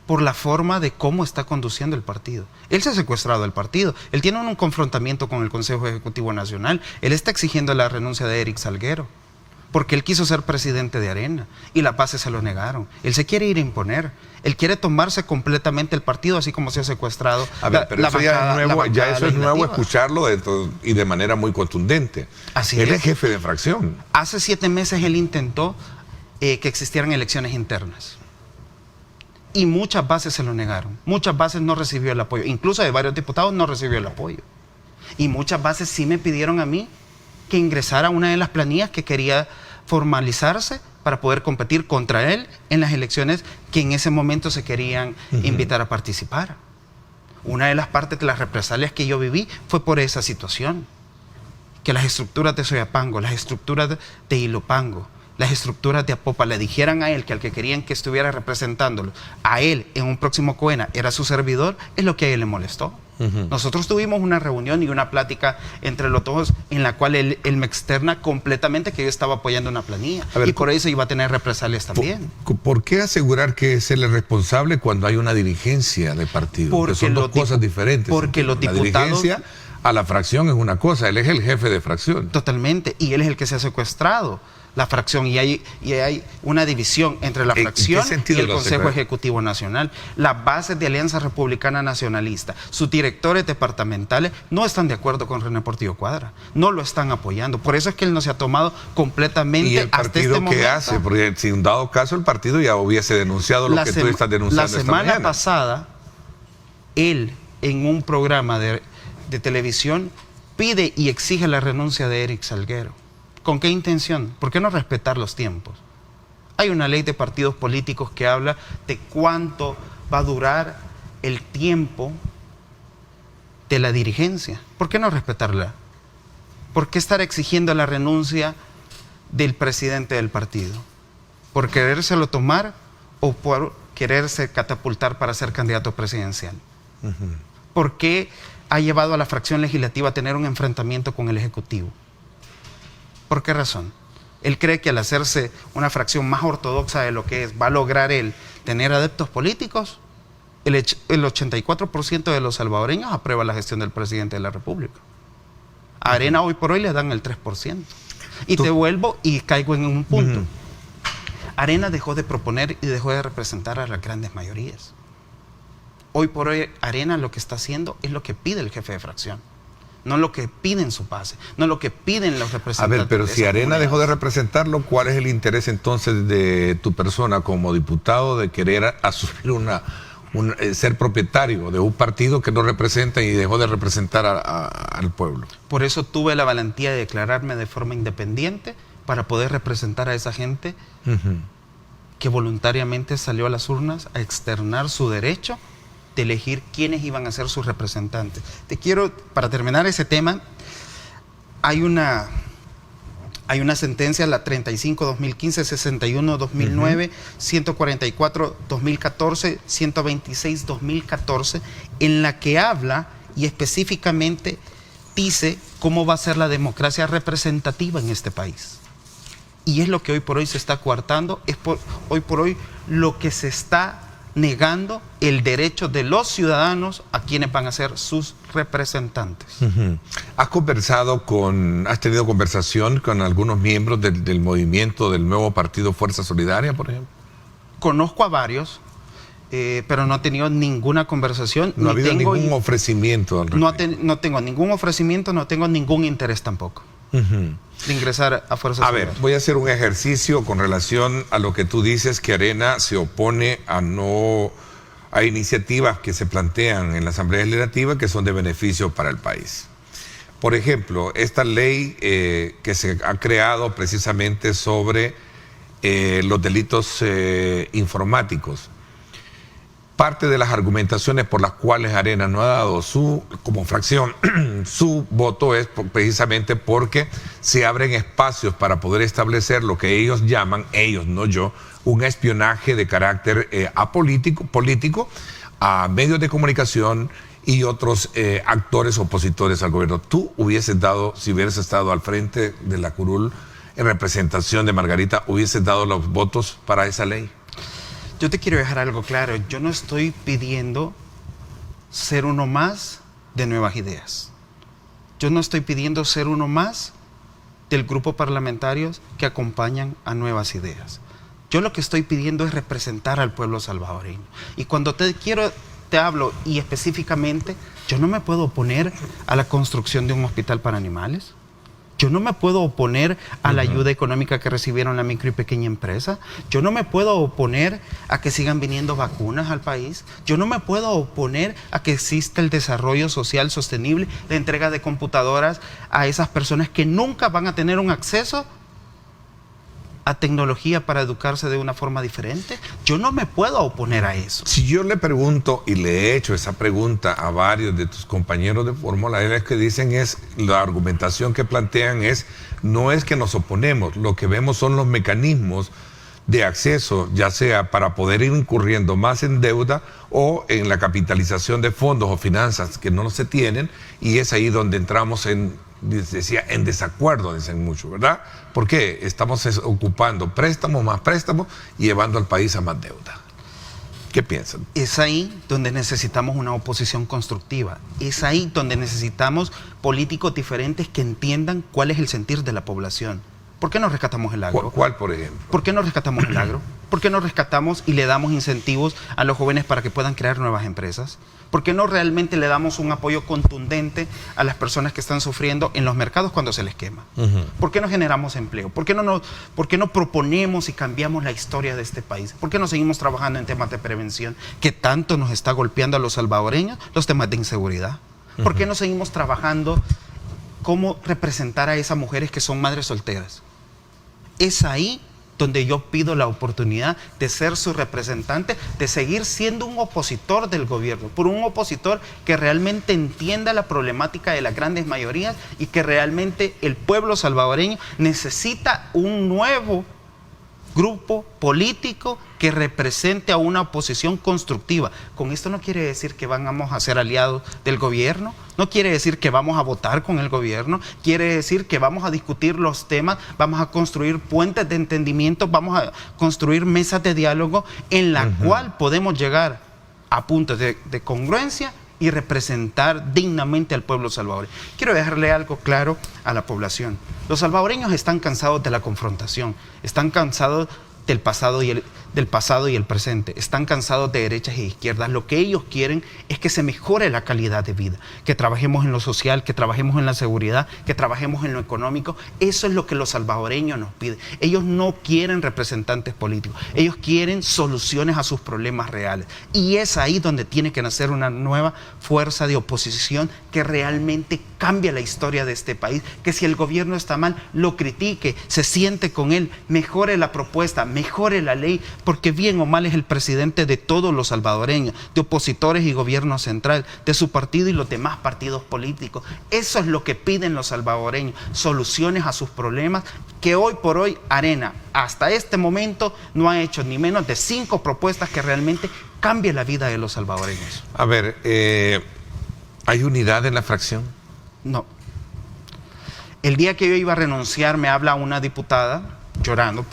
C: por la forma de cómo está conduciendo el partido. Él se ha secuestrado el partido, él tiene un confrontamiento con el Consejo Ejecutivo Nacional, él está exigiendo la renuncia de Eric Salguero, porque él quiso ser presidente de Arena, y las bases se lo negaron. Él se quiere ir a imponer, él quiere tomarse completamente el partido, así como se ha secuestrado
B: pero eso ya es nuevo escucharlo y de manera muy contundente.
C: Así
B: él es jefe de fracción.
C: Hace 7 meses él intentó que existieran elecciones internas. Y muchas bases se lo negaron. Muchas bases no recibió el apoyo. Incluso de varios diputados no recibió el apoyo. Y muchas bases sí me pidieron a mí que ingresara a una de las planillas que quería formalizarse para poder competir contra él en las elecciones que en ese momento se querían invitar a participar. Una de las partes de las represalias que yo viví fue por esa situación. Que las estructuras de Soyapango, las estructuras de Ilopango, las estructuras de Apopa le dijeran a él que al que querían que estuviera representándolo, a él en un próximo COENA era su servidor, es lo que a él le molestó. Nosotros tuvimos una reunión y una plática entre los dos en la cual él me externa completamente que yo estaba apoyando una planilla. Y por eso iba a tener represalias también.
B: ¿Por qué asegurar que es él el responsable cuando hay una dirigencia de partido? Porque son dos cosas diferentes.
C: Porque los diputados...
B: La dirigencia a la fracción es una cosa, él es el jefe de fracción.
C: Totalmente, y él es el que se ha secuestrado la fracción, y hay una división entre la fracción y el Consejo Ejecutivo Nacional. Las bases de Alianza Republicana Nacionalista, sus directores departamentales no están de acuerdo con René Portillo Cuadra, no lo están apoyando, por eso es que él no se ha tomado completamente.
B: ¿Y el partido
C: hasta este
B: qué hace? Porque si en dado caso el partido ya hubiese denunciado lo que tú estás denunciando
C: la semana pasada, él en un programa de televisión pide y exige la renuncia de Eric Salguero. ¿Con qué intención? ¿Por qué no respetar los tiempos? Hay una ley de partidos políticos que habla de cuánto va a durar el tiempo de la dirigencia. ¿Por qué no respetarla? ¿Por qué estar exigiendo la renuncia del presidente del partido? ¿Por querérselo tomar o por quererse catapultar para ser candidato presidencial? ¿Por qué ha llevado a la fracción legislativa a tener un enfrentamiento con el Ejecutivo? ¿Por qué razón? Él cree que al hacerse una fracción más ortodoxa de lo que es, va a lograr él tener adeptos políticos. El 84% de los salvadoreños aprueba la gestión del presidente de la República. A Arena hoy por hoy le dan el 3%. Y te vuelvo y caigo en un punto. Arena dejó de proponer y dejó de representar a las grandes mayorías. Hoy por hoy Arena lo que está haciendo es lo que pide el jefe de fracción. No lo que piden su base, no lo que piden los representantes.
B: A ver, pero si Arena dejó de representarlo, ¿cuál es el interés entonces de tu persona como diputado de querer asumir ser propietario de un partido que no representa y dejó de representar al pueblo?
C: Por eso tuve la valentía de declararme de forma independiente para poder representar a esa gente que voluntariamente salió a las urnas a externar su derecho de elegir quiénes iban a ser sus representantes. Te quiero, para terminar ese tema, hay una sentencia, la 35-2015, 61-2009, 144-2014, 126-2014, en la que habla y específicamente dice cómo va a ser la democracia representativa en este país. Y es lo que hoy por hoy se está coartando, hoy por hoy lo que se está negando el derecho de los ciudadanos a quienes van a ser sus representantes.
B: ¿Has tenido conversación con algunos miembros del movimiento del nuevo partido Fuerza Solidaria, por ejemplo?
C: Conozco a varios, pero no he tenido ninguna conversación.
B: No ha habido ningún ofrecimiento al respecto.
C: No tengo ningún ofrecimiento, no tengo ningún interés tampoco de ingresar a Fuerza Solidaria.
B: A ver, voy a hacer un ejercicio con relación a lo que tú dices, que Arena se opone a iniciativas que se plantean en la Asamblea Legislativa que son de beneficio para el país. Por ejemplo, esta ley que se ha creado precisamente sobre los delitos informáticos. Parte de las argumentaciones por las cuales Arena no ha dado como fracción su voto es precisamente porque se abren espacios para poder establecer lo que ellos llaman, ellos, no yo, un espionaje de carácter político a medios de comunicación y otros actores opositores al gobierno. ¿Tú hubieses dado, si hubieras estado al frente de la curul en representación de Margarita, hubieses dado los votos para esa ley?
C: Yo te quiero dejar algo claro, yo no estoy pidiendo ser uno más de Nuevas Ideas. Yo no estoy pidiendo ser uno más del grupo parlamentarios que acompañan a Nuevas Ideas. Yo lo que estoy pidiendo es representar al pueblo salvadoreño. Y cuando te hablo y específicamente, yo no me puedo oponer a la construcción de un hospital para animales. Yo no me puedo oponer a la ayuda económica que recibieron la micro y pequeña empresa. Yo no me puedo oponer a que sigan viniendo vacunas al país. Yo no me puedo oponer a que exista el desarrollo social sostenible, la entrega de computadoras a esas personas que nunca van a tener un acceso a tecnología para educarse de una forma diferente. Yo no me puedo oponer a eso.
B: Si yo le pregunto, y le he hecho esa pregunta a varios de tus compañeros de fórmula, es que dicen la argumentación que plantean no es que nos oponemos, lo que vemos son los mecanismos de acceso, ya sea para poder ir incurriendo más en deuda o en la capitalización de fondos o finanzas que no se tienen, y es ahí donde entramos en desacuerdo, dicen mucho, ¿verdad? Porque estamos ocupando préstamos más préstamos y llevando al país a más deuda. ¿Qué piensan?
C: Es ahí donde necesitamos una oposición constructiva. Es ahí donde necesitamos políticos diferentes que entiendan cuál es el sentir de la población. ¿Por qué no rescatamos el agro?
B: ¿Cuál, por ejemplo?
C: ¿Por qué no rescatamos el agro? ¿Por qué no rescatamos y le damos incentivos a los jóvenes para que puedan crear nuevas empresas? ¿Por qué no realmente le damos un apoyo contundente a las personas que están sufriendo en los mercados cuando se les quema? ¿Por qué no generamos empleo? ¿Por qué no proponemos y cambiamos la historia de este país? ¿Por qué no seguimos trabajando en temas de prevención que tanto nos está golpeando a los salvadoreños, los temas de inseguridad? ¿Por qué no seguimos trabajando cómo representar a esas mujeres que son madres solteras? Es ahí donde yo pido la oportunidad de ser su representante, de seguir siendo un opositor del gobierno, por un opositor que realmente entienda la problemática de las grandes mayorías y que realmente el pueblo salvadoreño necesita un nuevo grupo político que represente a una oposición constructiva. Con esto no quiere decir que vamos a ser aliados del gobierno, no quiere decir que vamos a votar con el gobierno, quiere decir que vamos a discutir los temas, vamos a construir puentes de entendimiento, vamos a construir mesas de diálogo en la cual podemos llegar a puntos de congruencia y representar dignamente al pueblo salvadoreño. Quiero dejarle algo claro a la población. Los salvadoreños están cansados de la confrontación, están cansados del pasado y el presente, están cansados de derechas e izquierdas. Lo que ellos quieren es que se mejore la calidad de vida, que trabajemos en lo social, que trabajemos en la seguridad, que trabajemos en lo económico. Eso es lo que los salvadoreños nos piden. Ellos no quieren representantes políticos, ellos quieren soluciones a sus problemas reales. Y es ahí donde tiene que nacer una nueva fuerza de oposición que realmente cambie la historia de este país, que si el gobierno está mal, lo critique, se siente con él, mejore la propuesta, mejore la ley, porque bien o mal es el presidente de todos los salvadoreños, de opositores y gobierno central, de su partido y los demás partidos políticos. Eso es lo que piden los salvadoreños, soluciones a sus problemas, que hoy por hoy Arena, hasta este momento, no ha hecho ni menos de 5 propuestas que realmente cambien la vida de los salvadoreños.
B: A ver, ¿hay unidad en la fracción?
C: No. El día que yo iba a renunciar me habla una diputada llorando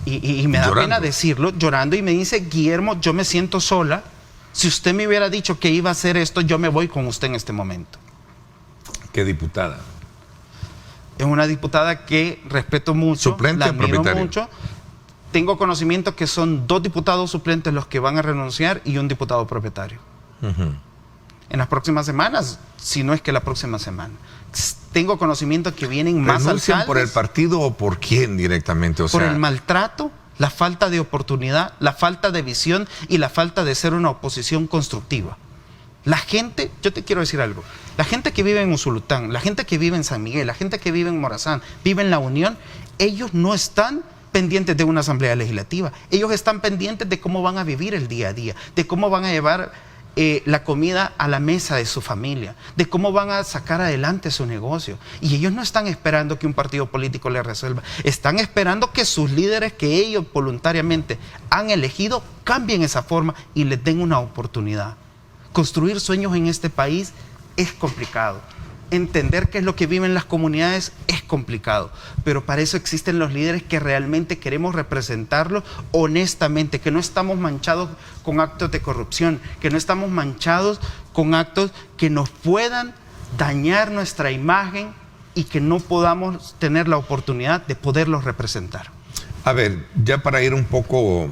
C: y me da pena decirlo, llorando, y me dice: Guillermo, yo me siento sola. Si usted me hubiera dicho que iba a hacer esto, yo me voy con usted en este momento.
B: ¿Qué diputada?
C: Es una diputada que respeto mucho,
B: ¿Suplente
C: la
B: o
C: admiro
B: propietaria?
C: mucho. Tengo conocimiento que son 2 diputados suplentes los que van a renunciar y un diputado propietario. En las próximas semanas, si no es que la próxima semana. Tengo conocimiento que vienen más
B: ¿Renuncian
C: alcaldes.
B: por el partido o por quién directamente? O
C: Por
B: sea,
C: el maltrato, la falta de oportunidad, la falta de visión y la falta de ser una oposición constructiva. La gente, yo te quiero decir algo, la gente que vive en Usulután, la gente que vive en San Miguel, la gente que vive en Morazán, vive en La Unión, ellos no están pendientes de una asamblea legislativa, ellos están pendientes de cómo van a vivir el día a día, de cómo van a llevar la comida a la mesa de su familia, de cómo van a sacar adelante su negocio. Y ellos no están esperando que un partido político les resuelva, están esperando que sus líderes que ellos voluntariamente han elegido cambien esa forma y les den una oportunidad. Construir sueños en este país es complicado. Entender qué es lo que viven las comunidades es complicado, pero para eso existen los líderes que realmente queremos representarlos honestamente, que no estamos manchados con actos de corrupción, que no estamos manchados con actos que nos puedan dañar nuestra imagen y que no podamos tener la oportunidad de poderlos representar.
B: a ver, ya para ir un poco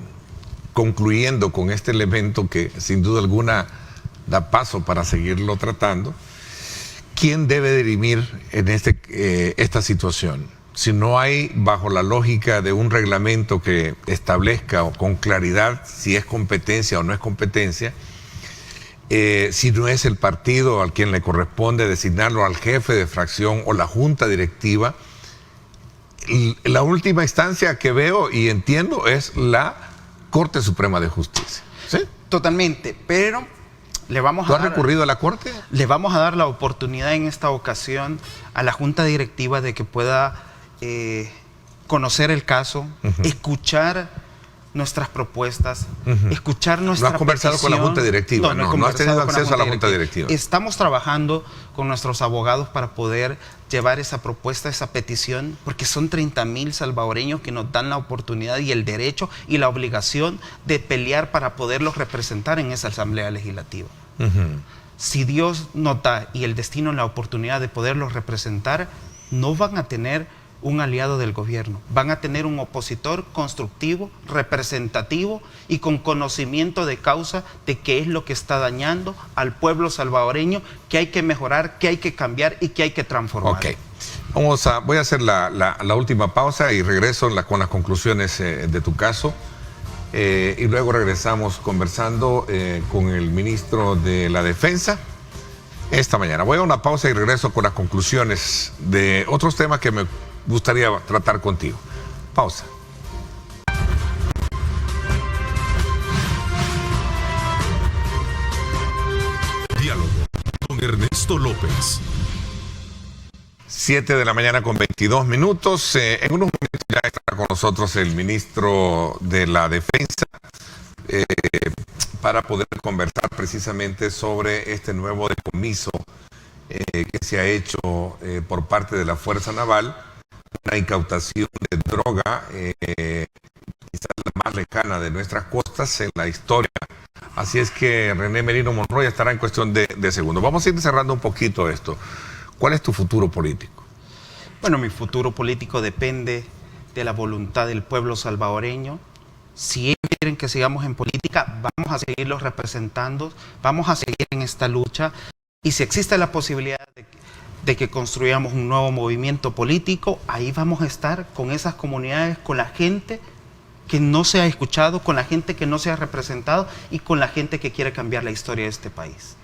B: concluyendo con este elemento que sin duda alguna da paso para seguirlo tratando, ¿quién debe dirimir en esta situación? Si no hay, bajo la lógica de un reglamento que establezca con claridad si es competencia o no es competencia, si no es el partido al quien le corresponde designarlo al jefe de fracción o la junta directiva, la última instancia que veo y entiendo es la Corte Suprema de Justicia. ¿Sí?
C: Totalmente, pero le vamos
B: ¿Tú
C: a
B: has
C: dar...
B: recurrido a la Corte?
C: Le vamos a dar la oportunidad en esta ocasión a la Junta Directiva de que pueda conocer el caso, escuchar nuestras propuestas, escuchar nuestra
B: ¿No has conversado
C: petición.
B: con la Junta Directiva? No has tenido acceso a la Junta Directiva.
C: Estamos trabajando con nuestros abogados para poder llevar esa propuesta, esa petición, porque son 30,000 salvadoreños que nos dan la oportunidad y el derecho y la obligación de pelear para poderlos representar en esa Asamblea Legislativa. Si Dios nos da y el destino la oportunidad de poderlos representar, no van a tener un aliado del gobierno, van a tener un opositor constructivo, representativo y con conocimiento de causa de qué es lo que está dañando al pueblo salvadoreño, que hay que mejorar, que hay que cambiar y que hay que transformar.
B: Ok, voy a hacer la última pausa y regreso con las conclusiones de tu caso. Y luego regresamos conversando con el ministro de la Defensa esta mañana. Voy a una pausa y regreso con las conclusiones de otros temas que me gustaría tratar contigo. Pausa.
A: Diálogo con Ernesto López.
B: 7 de la mañana con 22 minutos. En unos momentos ya estará con nosotros el ministro de la Defensa para poder conversar precisamente sobre este nuevo decomiso que se ha hecho por parte de la Fuerza Naval, una incautación de droga quizás la más lejana de nuestras costas en la historia. Así es que René Merino Monroy estará en cuestión de segundos. Vamos a ir cerrando un poquito esto. ¿Cuál es tu futuro político?
C: Bueno, mi futuro político depende de la voluntad del pueblo salvadoreño. Si ellos quieren que sigamos en política, vamos a seguirlos representando, vamos a seguir en esta lucha. Y si existe la posibilidad de que construyamos un nuevo movimiento político, ahí vamos a estar con esas comunidades, con la gente que no se ha escuchado, con la gente que no se ha representado y con la gente que quiere cambiar la historia de este país.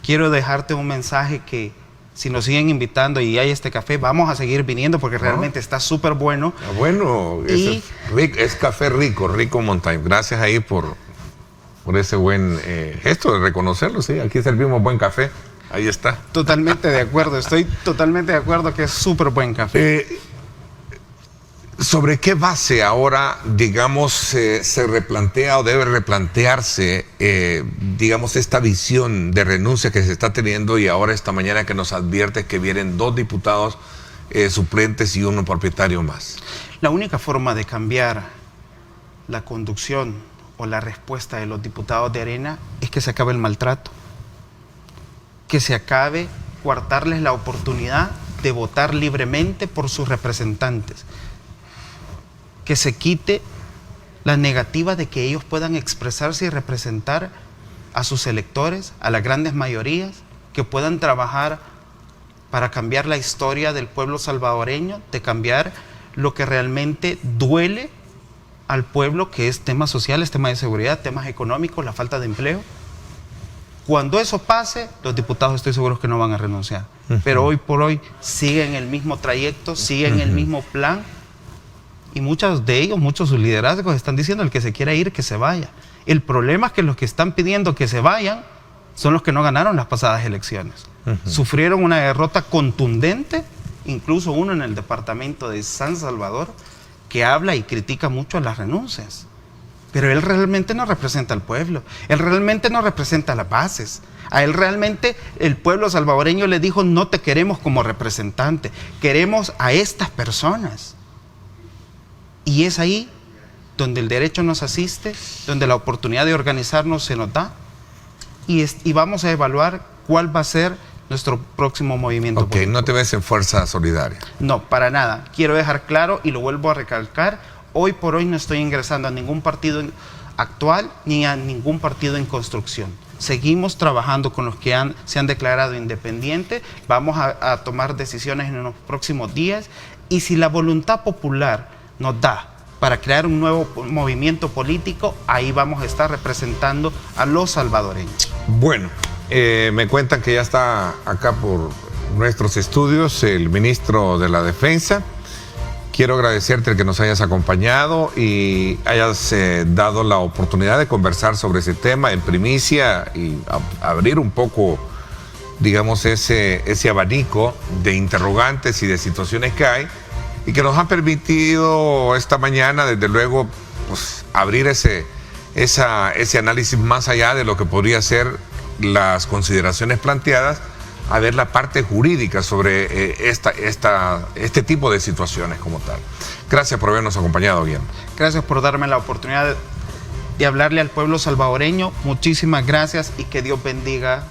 C: Quiero dejarte un mensaje que si nos siguen invitando y hay este café, vamos a seguir viniendo porque realmente está súper bueno.
B: Bueno, es café rico Montaña. Gracias ahí por ese buen gesto de reconocerlo. Sí, aquí servimos buen café. Ahí está.
C: Totalmente de acuerdo, estoy totalmente de acuerdo que es súper buen café.
B: ¿Sobre qué base ahora, digamos, se replantea o debe replantearse, digamos, esta visión de renuncia que se está teniendo y ahora esta mañana que nos advierte que vienen 2 diputados suplentes y 1 propietario más?
C: La única forma de cambiar la conducción o la respuesta de los diputados de Arena es que se acabe el maltrato, que se acabe coartarles la oportunidad de votar libremente por sus representantes, que se quite la negativa de que ellos puedan expresarse y representar a sus electores, a las grandes mayorías, que puedan trabajar para cambiar la historia del pueblo salvadoreño, de cambiar lo que realmente duele al pueblo, que es temas sociales, temas de seguridad, temas económicos, la falta de empleo. Cuando eso pase, los diputados estoy seguro que no van a renunciar. Pero hoy por hoy siguen el mismo trayecto, siguen el mismo plan. Y muchos de ellos, muchos de sus liderazgos están diciendo el que se quiera ir, que se vaya. El problema es que los que están pidiendo que se vayan son los que no ganaron las pasadas elecciones. Sufrieron una derrota contundente, incluso uno en el departamento de San Salvador, que habla y critica mucho las renuncias. Pero él realmente no representa al pueblo, él realmente no representa las bases. A él realmente el pueblo salvadoreño le dijo: no te queremos como representante, queremos a estas personas. Y es ahí donde el derecho nos asiste, donde la oportunidad de organizarnos se nos da, y vamos a evaluar cuál va a ser nuestro próximo movimiento político.
B: No te ves en Fuerza Solidaria.
C: No, para nada. Quiero dejar claro y lo vuelvo a recalcar, hoy por hoy no estoy ingresando a ningún partido actual ni a ningún partido en construcción. Seguimos trabajando con los que se han declarado independientes, vamos a tomar decisiones en los próximos días, y si la voluntad popular nos da para crear un nuevo movimiento político, ahí vamos a estar representando a los salvadoreños.
B: Bueno, me cuentan que ya está acá por nuestros estudios el ministro de la Defensa. Quiero agradecerte el que nos hayas acompañado y hayas dado la oportunidad de conversar sobre ese tema en primicia y abrir un poco, digamos, ese abanico de interrogantes y de situaciones que hay, y que nos han permitido esta mañana, desde luego, pues, abrir ese análisis más allá de lo que podría ser las consideraciones planteadas, a ver la parte jurídica sobre este tipo de situaciones como tal. Gracias por habernos acompañado, bien.
C: Gracias por darme la oportunidad de hablarle al pueblo salvadoreño. Muchísimas gracias y que Dios bendiga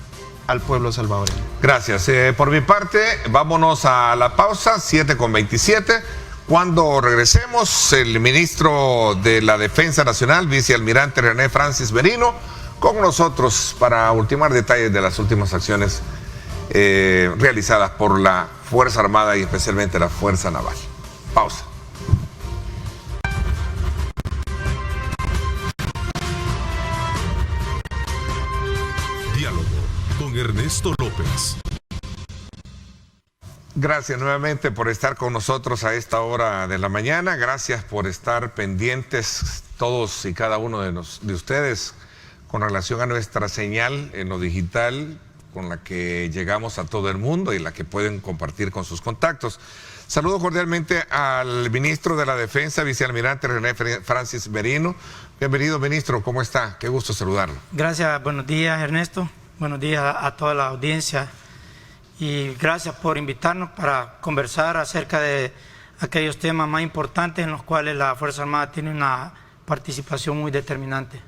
C: al pueblo salvadoreño.
B: Gracias. Por mi parte, vámonos a la pausa, 7:27. Cuando regresemos, el ministro de la Defensa Nacional, vicealmirante René Francis Merino, con nosotros para ultimar detalles de las últimas acciones realizadas por la Fuerza Armada y especialmente la Fuerza Naval. Pausa.
A: Diálogo con Ernesto López.
B: Gracias nuevamente por estar con nosotros a esta hora de la mañana. Gracias por estar pendientes todos y cada uno de ustedes con relación a nuestra señal en lo digital, con la que llegamos a todo el mundo y la que pueden compartir con sus contactos. Saludo cordialmente al ministro de la Defensa, vicealmirante René Francis Merino. Bienvenido, ministro, ¿cómo está? Qué gusto saludarlo.
D: Gracias, buenos días, Ernesto. Buenos días a toda la audiencia y gracias por invitarnos para conversar acerca de aquellos temas más importantes en los cuales la Fuerza Armada tiene una participación muy determinante.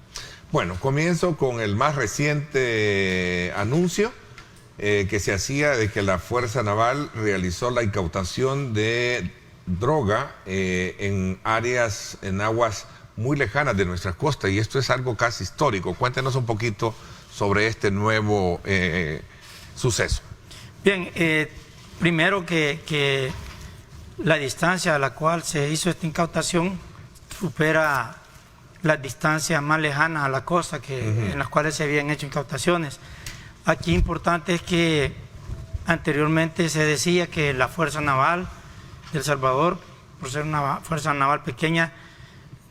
B: Bueno, comienzo con el más reciente anuncio que se hacía de que la Fuerza Naval realizó la incautación de droga en aguas muy lejanas de nuestra costa, y esto es algo casi histórico. Cuéntenos un poquito sobre este nuevo suceso.
D: Bien, primero que la distancia a la cual se hizo esta incautación supera las distancias más lejanas a la costa en las cuales se habían hecho incautaciones. Aquí importante es que anteriormente se decía que la Fuerza Naval de El Salvador, por ser una fuerza naval pequeña,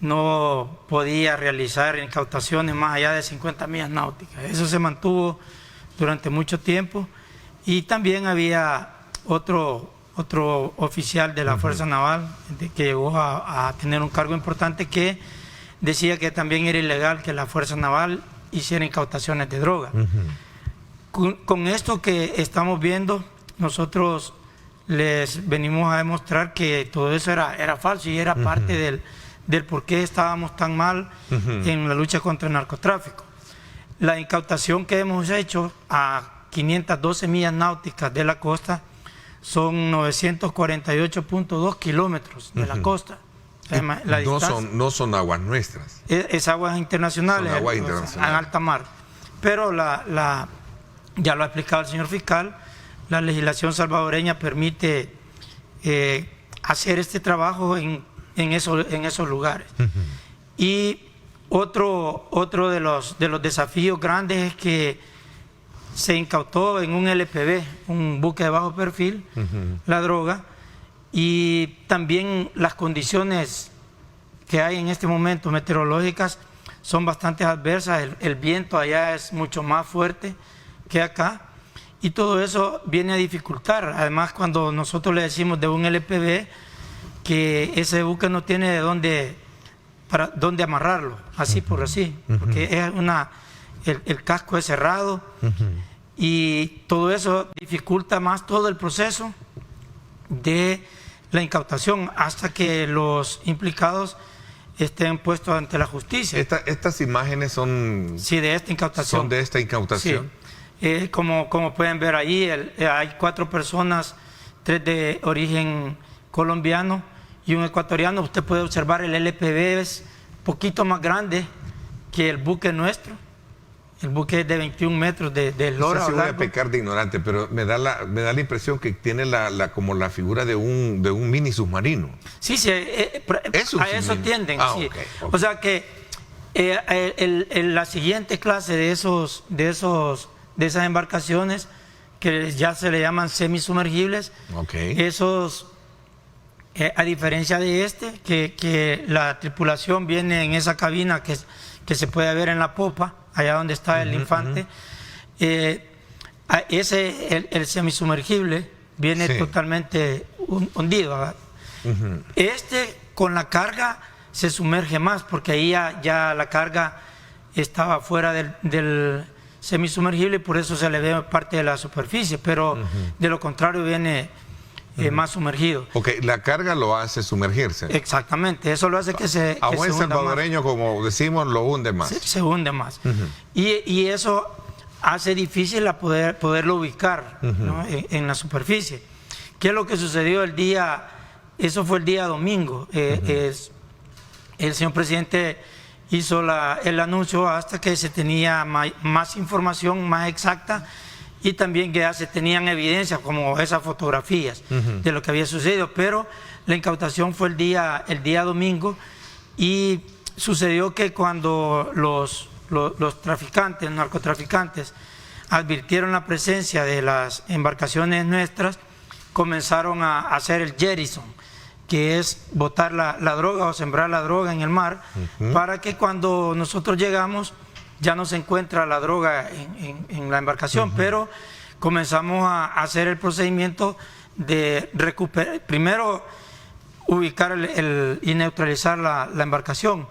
D: no podía realizar incautaciones más allá de 50 millas náuticas. Eso se mantuvo durante mucho tiempo, y también había otro oficial de la Fuerza Naval que llegó a tener un cargo importante, que decía que también era ilegal que la Fuerza Naval hiciera incautaciones de droga. Con esto que estamos viendo, nosotros les venimos a demostrar que todo eso era falso y era parte del por qué estábamos tan mal en la lucha contra el narcotráfico. La incautación que hemos hecho a 512 millas náuticas de la costa son 948.2 kilómetros de la costa. La
B: no son aguas nuestras.
D: Es aguas internacionales,
B: son aguas internacionales.
D: En alta mar. Pero ya lo ha explicado el señor fiscal, la legislación salvadoreña permite hacer este trabajo en esos lugares. Y otro de los desafíos grandes es que se incautó en un LPB, un buque de bajo perfil, la droga, y también las condiciones que hay en este momento meteorológicas son bastante adversas. El viento allá es mucho más fuerte que acá, y todo eso viene a dificultar. Además, cuando nosotros le decimos de un LPB que ese buque no tiene de dónde amarrarlo, así por así, porque es el casco es cerrado, y todo eso dificulta más todo el proceso de la incautación hasta que los implicados estén puestos ante la justicia.
B: Estas imágenes son...
D: Sí, de esta incautación.
B: Son de esta incautación.
D: Sí. Como pueden ver ahí, hay 4 personas, 3 de origen colombiano y un ecuatoriano. Usted puede observar el LPB es un poquito más grande que el buque nuestro. El buque es de 21 metros de lora.
B: No sé si voy a pecar de ignorante, pero me da la impresión que tiene como la figura de un mini submarino.
D: Sí, a eso tienden. Sí. Okay. O sea que la siguiente clase de esas embarcaciones, que ya se le llaman semisumergibles, esos, a diferencia de que la tripulación viene en esa cabina que se puede ver en la popa, allá donde está el infante, el semisumergible viene totalmente hundido. Con la carga se sumerge más, porque ahí ya la carga estaba fuera del semisumergible y por eso se le ve parte de la superficie, pero de lo contrario viene más sumergido.
B: Ok, la carga lo hace sumergirse.
D: Exactamente, eso lo hace que se
B: A
D: que
B: buen
D: se hunda
B: salvadoreño, como decimos, lo hunde más.
D: se hunde más. Y eso hace difícil poderlo ubicar, ¿no? en la superficie. ¿Qué es lo que sucedió el día? Eso fue el día domingo. El señor presidente hizo el anuncio hasta que se tenía más información más exacta y también que ya se tenían evidencias como esas fotografías de lo que había sucedido, pero la incautación fue el día domingo y sucedió que cuando los traficantes, narcotraficantes, advirtieron la presencia de las embarcaciones nuestras, comenzaron a hacer el jerison, que es botar la droga o sembrar la droga en el mar, para que cuando nosotros llegamos ya no se encuentra la droga en la embarcación, pero comenzamos a hacer el procedimiento de recuperar, primero ubicar y neutralizar la embarcación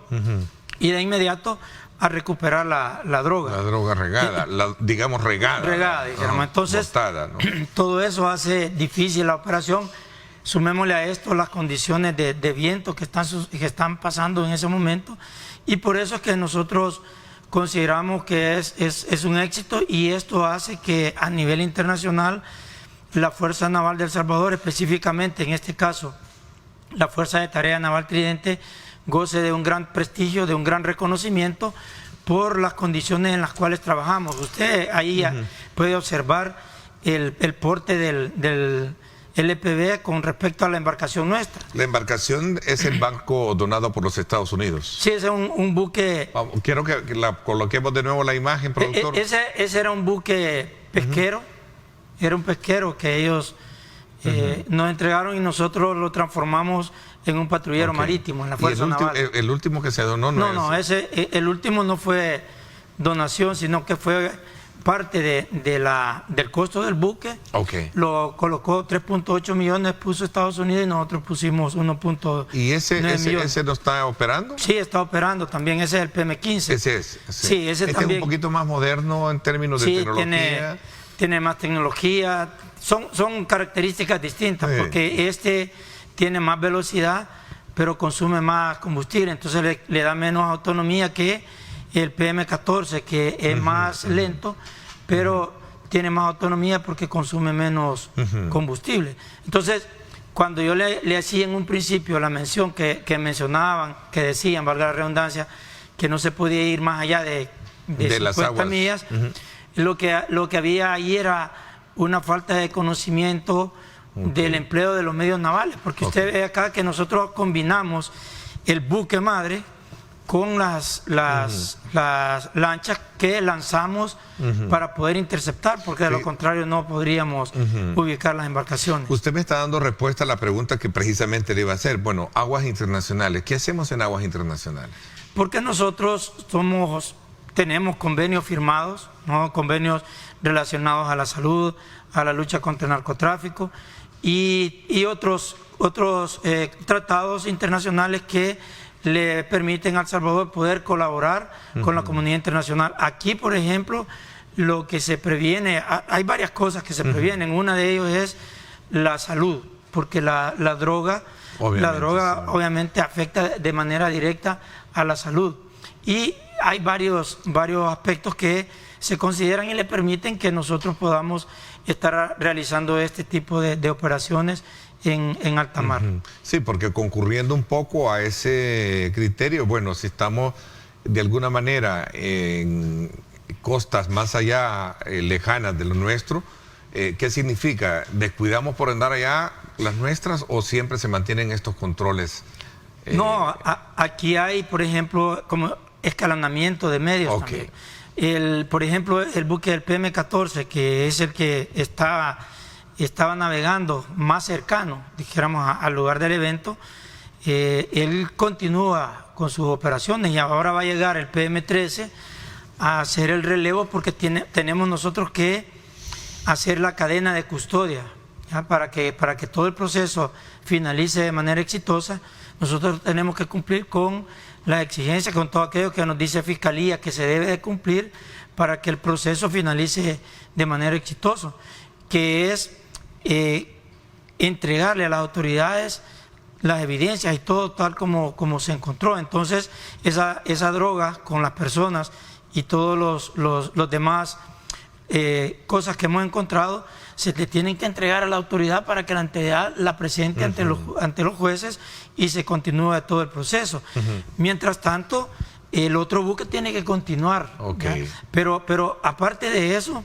D: y de inmediato a recuperar la droga.
B: La droga regada, digamos regada.
D: Regada, dijéramos. Entonces,
B: botada, ¿no?
D: todo eso hace difícil la operación. Sumémosle a esto las condiciones de viento que están pasando en ese momento y por eso es que nosotros consideramos que es un éxito y esto hace que a nivel internacional la Fuerza Naval de El Salvador, específicamente en este caso la Fuerza de Tarea Naval Tridente, goce de un gran prestigio, de un gran reconocimiento por las condiciones en las cuales trabajamos. Usted ahí puede observar el porte del LPB con respecto a la embarcación nuestra.
B: La embarcación es el barco donado por los Estados Unidos.
D: Sí, ese es un buque...
B: Quiero que coloquemos de nuevo la imagen, productor.
D: Ese era un buque pesquero, era un pesquero que ellos nos entregaron y nosotros lo transformamos en un patrullero marítimo en la Fuerza Naval.
B: El último que se donó
D: el último no fue donación, sino que fue parte del costo del buque. Lo colocó 3.8 millones, puso Estados Unidos y nosotros pusimos 1.9
B: ¿Y ese no está operando?
D: Sí, está operando también, ese es el PM-15.
B: Ese es.
D: Sí, ese también.
B: Es un poquito más moderno en términos de tecnología.
D: Tiene más tecnología, son características distintas, porque este tiene más velocidad, pero consume más combustible, entonces le da menos autonomía que el PM-14, que es más lento, pero tiene más autonomía porque consume menos combustible. Entonces, cuando yo le hacía en un principio la mención que mencionaban, que decían, valga la redundancia, que no se podía ir más allá de 50 millas, lo que había ahí era una falta de conocimiento del empleo de los medios navales, porque usted ve acá que nosotros combinamos el buque madre con las lanchas que lanzamos para poder interceptar, porque de lo contrario no podríamos ubicar las embarcaciones.
B: Usted me está dando respuesta a la pregunta que precisamente le iba a hacer. Bueno, aguas internacionales. ¿Qué hacemos en aguas internacionales?
D: Porque nosotros tenemos convenios firmados, ¿no? Convenios relacionados a la salud, a la lucha contra el narcotráfico y otros tratados internacionales que le permiten a El Salvador poder colaborar con la comunidad internacional. Aquí, por ejemplo, lo que se previene, hay varias cosas que se previenen. Una de ellas es la salud, porque la droga obviamente afecta de manera directa a la salud. Y hay varios aspectos que se consideran y le permiten que nosotros podamos estar realizando este tipo de operaciones en alta mar.
B: Sí, porque concurriendo un poco a ese criterio, bueno, si estamos de alguna manera en costas más allá lejanas de lo nuestro, ¿qué significa? ¿Descuidamos por andar allá las nuestras o siempre se mantienen estos controles?
D: No, aquí hay, por ejemplo, como escalonamiento de medios también. Por ejemplo, el buque del PM-14, que es el que estaba navegando más cercano, dijéramos, al lugar del evento, él continúa con sus operaciones y ahora va a llegar el PM-13 a hacer el relevo porque tenemos nosotros que hacer la cadena de custodia, ¿ya? Para que todo el proceso finalice de manera exitosa. nosotros tenemos que cumplir con las exigencias, con todo aquello que nos dice Fiscalía que se debe de cumplir para que el proceso finalice de manera exitosa, que es entregarle a las autoridades las evidencias y todo tal como se encontró. Entonces, esa droga con las personas y todos los demás cosas que hemos encontrado, se le tienen que entregar a la autoridad para que la entidad la presente ante los jueces y se continúe todo el proceso. Mientras tanto, el otro buque tiene que continuar.
B: Okay.
D: Pero aparte de eso,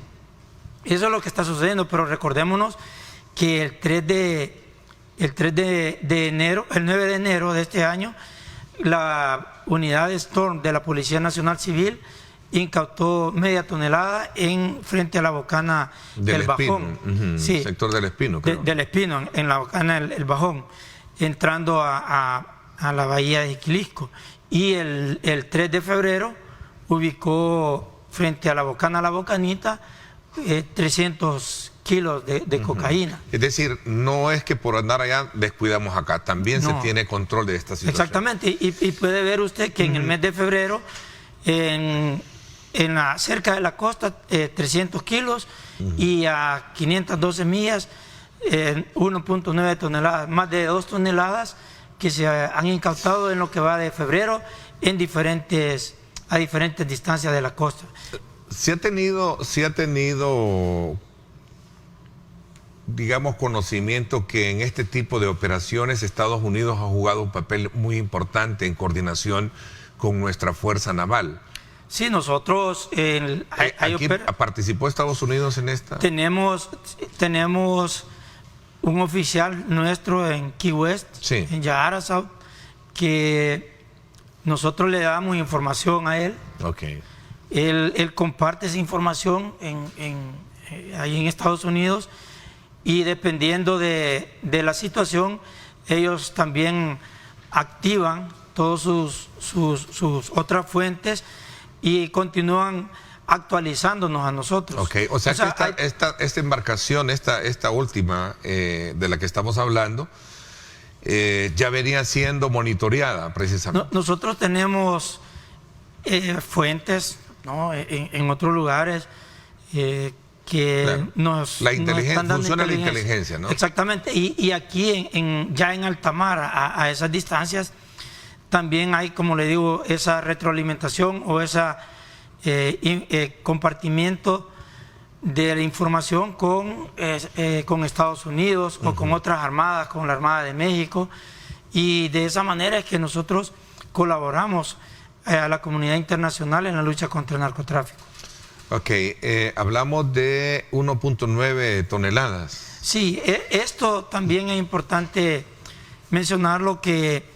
D: eso es lo que está sucediendo, pero recordémonos que el 9 de enero de este año, la unidad de Storm de la Policía Nacional Civil incautó media tonelada frente a la bocana del Bajón. Sí,
B: sector del Espino, creo.
D: Del Espino, en la bocana el Bajón, entrando a la bahía de Jiquilisco. Y el 3 de febrero ubicó frente a la bocana La Bocanita 300 kilos de cocaína.
B: Es decir, no es que por andar allá descuidamos acá, también se tiene control de esta situación.
D: Exactamente, y puede ver usted que en el mes de febrero, cerca de la costa, 300 kilos y a 512 millas, 1.9 toneladas, más de 2 toneladas que se han incautado en lo que va de febrero a diferentes distancias de la costa.
B: ¿Sí ha tenido, digamos, conocimiento que en este tipo de operaciones Estados Unidos ha jugado un papel muy importante en coordinación con nuestra fuerza naval?
D: Sí, nosotros...
B: ¿Aquí participó Estados Unidos en esta?
D: Tenemos un oficial nuestro en Key West,
B: sí, en
D: Yahara South, que nosotros le damos información a él.
B: Okay.
D: Él comparte esa información ahí en Estados Unidos, y dependiendo de la situación, ellos también activan todas sus otras fuentes y continúan actualizándonos a nosotros.
B: Okay. O sea que esta embarcación, esta última de la que estamos hablando, ya venía siendo monitoreada precisamente.
D: Nosotros tenemos fuentes, ¿no?, en otros lugares que
B: claro,
D: nos
B: inteligencia,
D: dando
B: funciona la inteligencia, ¿no?
D: Exactamente, y aquí ya en alta mar, a esas distancias, también hay, como le digo, esa retroalimentación o esa compartimiento de la información con Estados Unidos o con otras armadas, con la Armada de México, y de esa manera es que nosotros colaboramos a la comunidad internacional en la lucha contra el narcotráfico.
B: Ok, hablamos de 1.9 toneladas.
D: Sí, esto también es importante mencionarlo, que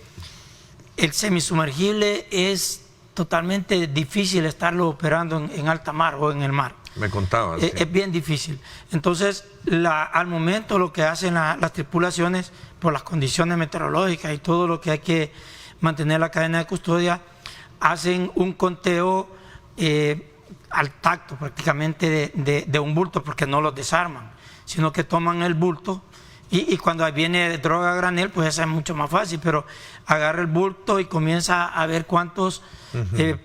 D: el semisumergible es totalmente difícil estarlo operando en alta mar o en el mar.
B: Me contabas.
D: Es bien difícil. Entonces, al momento lo que hacen las tripulaciones, por las condiciones meteorológicas y todo lo que hay que mantener la cadena de custodia, hacen un conteo al tacto prácticamente de un bulto, porque no los desarman, sino que toman el bulto y cuando viene droga a granel, pues eso es mucho más fácil, pero agarra el bulto y comienza a ver cuántos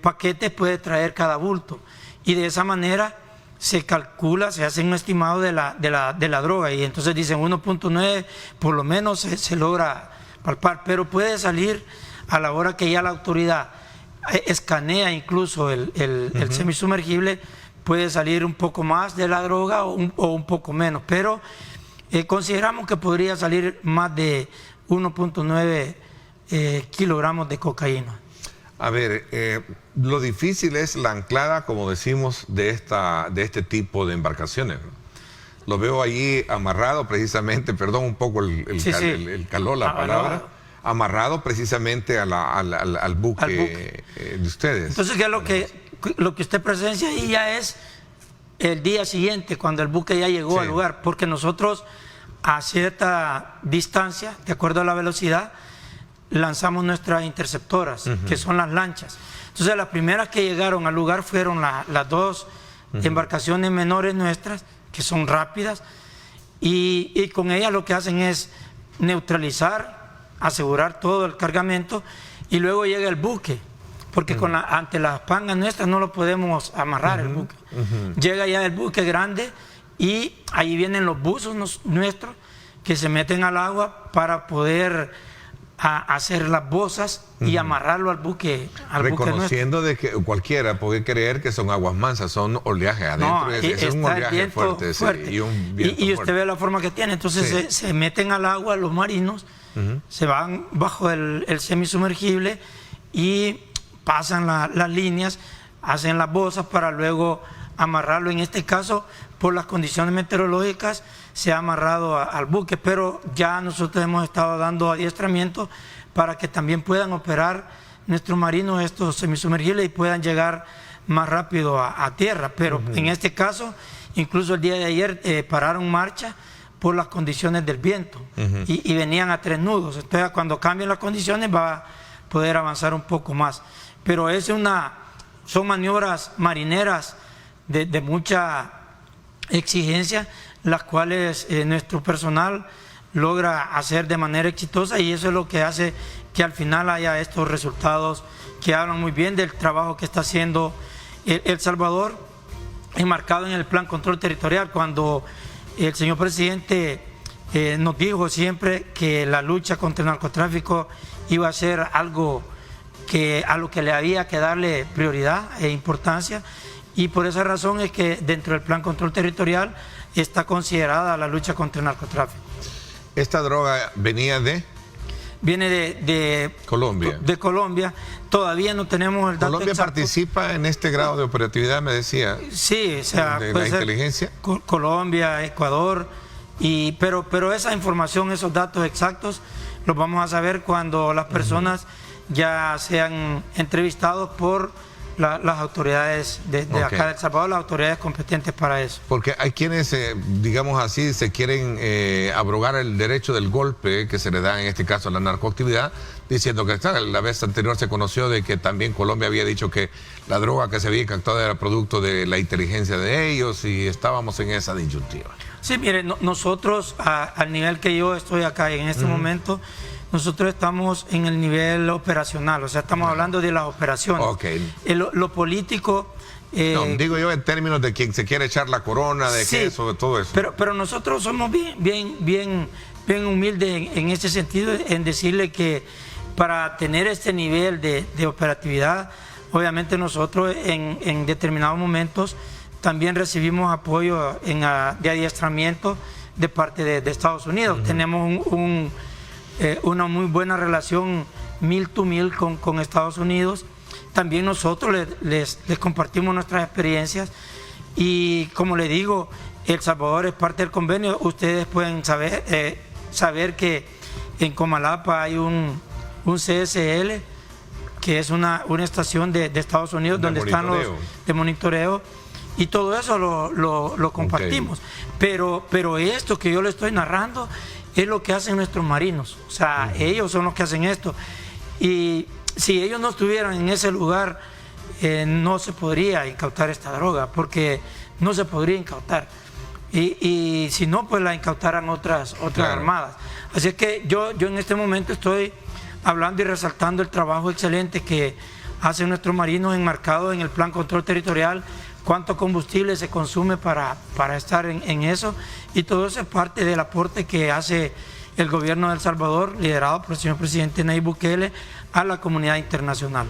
D: paquetes puede traer cada bulto, y de esa manera se calcula, se hace un estimado de la droga, y entonces dicen 1.9 por lo menos se logra palpar, pero puede salir a la hora que ya la autoridad escanea incluso el semisumergible, puede salir un poco más de la droga o un poco menos, pero consideramos que podría salir más de 1.9 kilogramos de cocaína.
B: A ver, lo difícil es la anclada, como decimos, de este tipo de embarcaciones, ¿no? Lo veo allí amarrado precisamente, perdón un poco el calor, la palabra, amarrado precisamente al buque de ustedes.
D: Entonces, ¿qué es lo que usted presencia ahí? Ya es el día siguiente, cuando el buque ya llegó al lugar, porque nosotros a cierta distancia, de acuerdo a la velocidad, lanzamos nuestras interceptoras, que son las lanchas. Entonces, las primeras que llegaron al lugar fueron las dos embarcaciones menores nuestras, que son rápidas, y con ellas lo que hacen es neutralizar asegurar todo el cargamento y luego llega el buque, porque ante las pangas nuestras no lo podemos amarrar el buque. Llega ya el buque grande y ahí vienen los buzos nuestros que se meten al agua para poder hacer las bozas y amarrarlo al buque.
B: Reconociendo de que cualquiera puede creer que son aguas mansas, son oleajes adentro,
D: no,
B: es un oleaje fuerte.
D: Sí, y usted ve la forma que tiene, entonces se meten al agua los marinos, se van bajo el semisumergible y pasan las líneas, hacen las bozas para luego amarrarlo. En este caso, por las condiciones meteorológicas, se ha amarrado al buque, pero ya nosotros hemos estado dando adiestramiento para que también puedan operar nuestros marinos estos semisumergibles y puedan llegar más rápido a tierra. Pero en este caso, incluso el día de ayer pararon marcha por las condiciones del viento y venían a 3 nudos. Entonces, cuando cambien las condiciones va a poder avanzar un poco más. Pero son maniobras marineras de mucha exigencia, las cuales nuestro personal logra hacer de manera exitosa, y eso es lo que hace que al final haya estos resultados que hablan muy bien del trabajo que está haciendo El Salvador, enmarcado en el Plan Control Territorial. Cuando el señor presidente nos dijo siempre que la lucha contra el narcotráfico iba a ser algo a lo que le había que darle prioridad e importancia, y por esa razón es que dentro del Plan Control Territorial está considerada la lucha contra el narcotráfico.
B: ¿Esta droga venía de?
D: Viene de
B: Colombia.
D: De Colombia. Todavía no tenemos el dato
B: ¿Colombia
D: exacto.
B: participa en este grado de operatividad, me decía?
D: Sí, o sea,
B: de la inteligencia.
D: Colombia, Ecuador, pero esa información, esos datos exactos, los vamos a saber cuando las personas ya sean entrevistados por las autoridades de acá de El Salvador, las autoridades competentes para eso.
B: Porque hay quienes, digamos así, se quieren abrogar el derecho del golpe que se le da en este caso a la narcoactividad, diciendo que la vez anterior se conoció de que también Colombia había dicho que la droga que se había captado era producto de la inteligencia de ellos, y estábamos en esa disyuntiva.
D: Sí, mire, nosotros al nivel que yo estoy acá en este momento, nosotros estamos en el nivel operacional, o sea, estamos hablando de las operaciones. Lo político...
B: no, digo yo en términos de quien se quiere echar la corona, de que eso, de todo eso.
D: Pero nosotros somos bien humildes en ese sentido, en decirle que para tener este nivel de operatividad, obviamente nosotros en determinados momentos también recibimos apoyo de adiestramiento de parte de Estados Unidos. Tenemos una muy buena relación mil to mil con Estados Unidos. También nosotros les compartimos nuestras experiencias, y como le digo, El Salvador es parte del convenio. Ustedes pueden saber que en Comalapa hay un CSL, que es una estación de Estados Unidos donde están los de monitoreo, y todo eso lo compartimos. Pero esto que yo le estoy narrando es lo que hacen nuestros marinos, o sea, ellos son los que hacen esto, y si ellos no estuvieran en ese lugar, no se podría incautar esta droga, porque no se podría incautar, y si no, pues la incautaran otras armadas. Así es que yo en este momento estoy hablando y resaltando el trabajo excelente que hacen nuestros marinos enmarcado en el Plan Control Territorial, cuánto combustible se consume para estar en eso, y todo eso es parte del aporte que hace el gobierno de El Salvador, liderado por el señor presidente Nayib Bukele, a la comunidad internacional.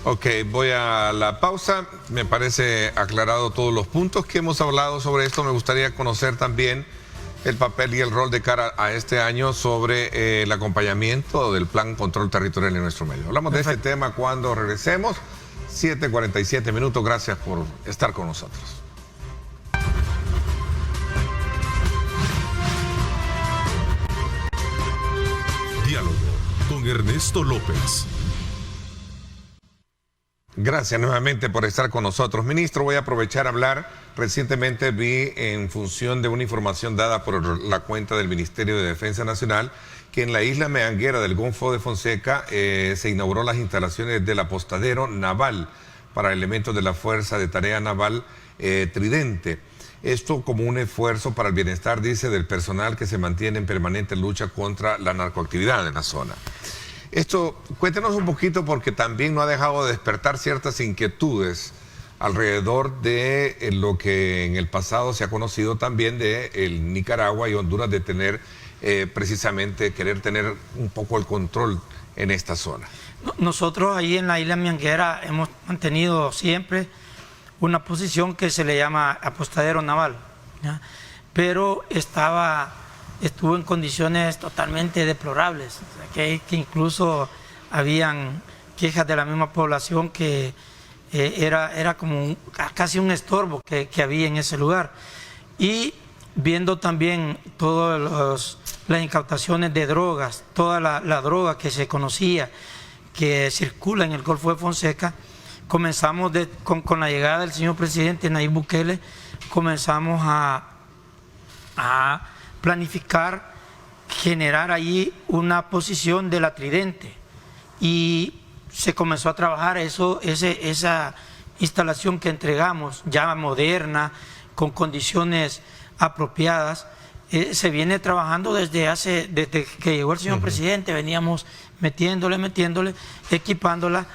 B: Ok, voy a la pausa. Me parece aclarado todos los puntos que hemos hablado sobre esto. Me gustaría conocer también el papel y el rol de cara a este año sobre el acompañamiento del Plan Control Territorial en nuestro medio. Hablamos de este tema cuando regresemos. 7:47 minutos. Gracias por estar con nosotros.
A: Diálogo con Ernesto López.
B: Gracias nuevamente por estar con nosotros. Ministro, voy a aprovechar a hablar. Recientemente vi, en función de una información dada por la cuenta del Ministerio de Defensa Nacional, que en la isla meanguera del Golfo de Fonseca se inauguró las instalaciones del apostadero naval para elementos de la Fuerza de Tarea Naval Tridente. Esto como un esfuerzo para el bienestar, dice, del personal que se mantiene en permanente lucha contra la narcoactividad en la zona. Esto, cuéntenos un poquito, porque también no ha dejado de despertar ciertas inquietudes alrededor de lo que en el pasado se ha conocido también de el Nicaragua y Honduras, de tener precisamente, querer tener un poco el control en esta zona.
D: Nosotros ahí en la isla Mianguera hemos mantenido siempre una posición que se le llama apostadero naval, ¿ya? Pero estuvo en condiciones totalmente deplorables, o sea, que incluso habían quejas de la misma población que era como casi un estorbo que había en ese lugar. Y viendo también todas las incautaciones de drogas, toda la droga que se conocía, que circula en el Golfo de Fonseca, comenzamos con la llegada del señor presidente Nayib Bukele, comenzamos a planificar, generar allí una posición de la Tridente, y se comenzó a trabajar esa instalación que entregamos, ya moderna, con condiciones apropiadas. Se viene trabajando desde que llegó el señor presidente, veníamos metiéndole, equipándola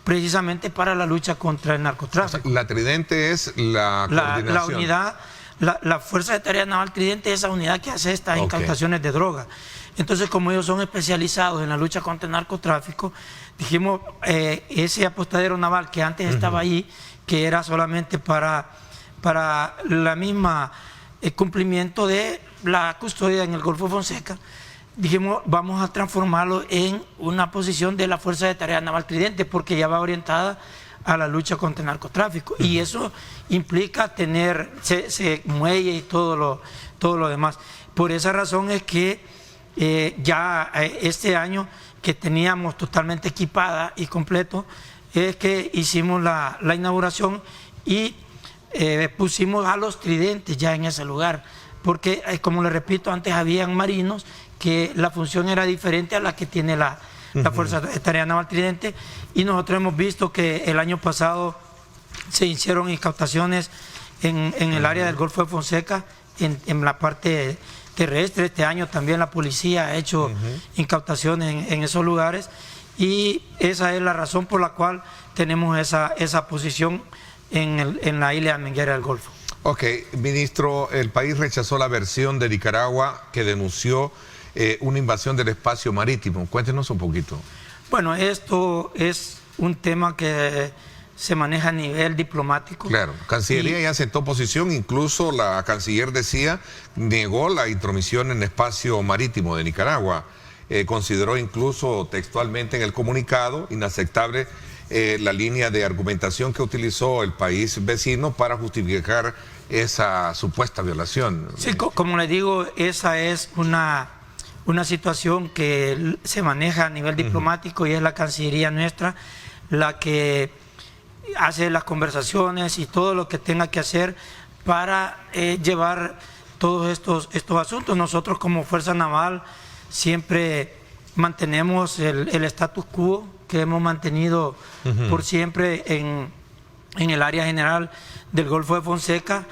D: precisamente para la lucha contra el narcotráfico.
B: O sea, la Tridente es la coordinación.
D: La unidad, la Fuerza de Tarea Naval Tridente es esa unidad que hace estas incautaciones de droga. Entonces, como ellos son especializados en la lucha contra el narcotráfico, dijimos, ese apostadero naval que antes estaba ahí, que era solamente para la misma cumplimiento de la custodia en el Golfo de Fonseca, dijimos, vamos a transformarlo en una posición de la Fuerza de Tarea Naval Tridente, porque ya va orientada a la lucha contra el narcotráfico. Y eso implica tener muelle y todo lo demás. Por esa razón es que ya este año, que teníamos totalmente equipada y completo, es que hicimos la inauguración y pusimos a los tridentes ya en ese lugar, porque como les repito, antes habían marinos que la función era diferente a la que tiene la Fuerza de Tarea Naval Tridente, y nosotros hemos visto que el año pasado se hicieron incautaciones en el área del Golfo de Fonseca, en la parte terrestre. Este año también la policía ha hecho incautaciones en esos lugares, y esa es la razón por la cual tenemos esa posición en la isla Mianguera del Golfo.
B: Ok, ministro, el país rechazó la versión de Nicaragua que denunció una invasión del espacio marítimo. Cuéntenos un poquito.
D: Bueno, esto es un tema que se maneja a nivel diplomático.
B: Claro, Cancillería ya sentó posición, incluso la canciller negó la intromisión en el espacio marítimo de Nicaragua. Consideró incluso textualmente en el comunicado inaceptable la línea de argumentación que utilizó el país vecino para justificar esa supuesta violación.
D: Sí, como le digo, esa es una situación que se maneja a nivel diplomático, y es la Cancillería nuestra la que hace las conversaciones y todo lo que tenga que hacer para llevar todos estos asuntos. Nosotros como Fuerza Naval siempre mantenemos el status quo que hemos mantenido por siempre en el área general del Golfo de Fonseca,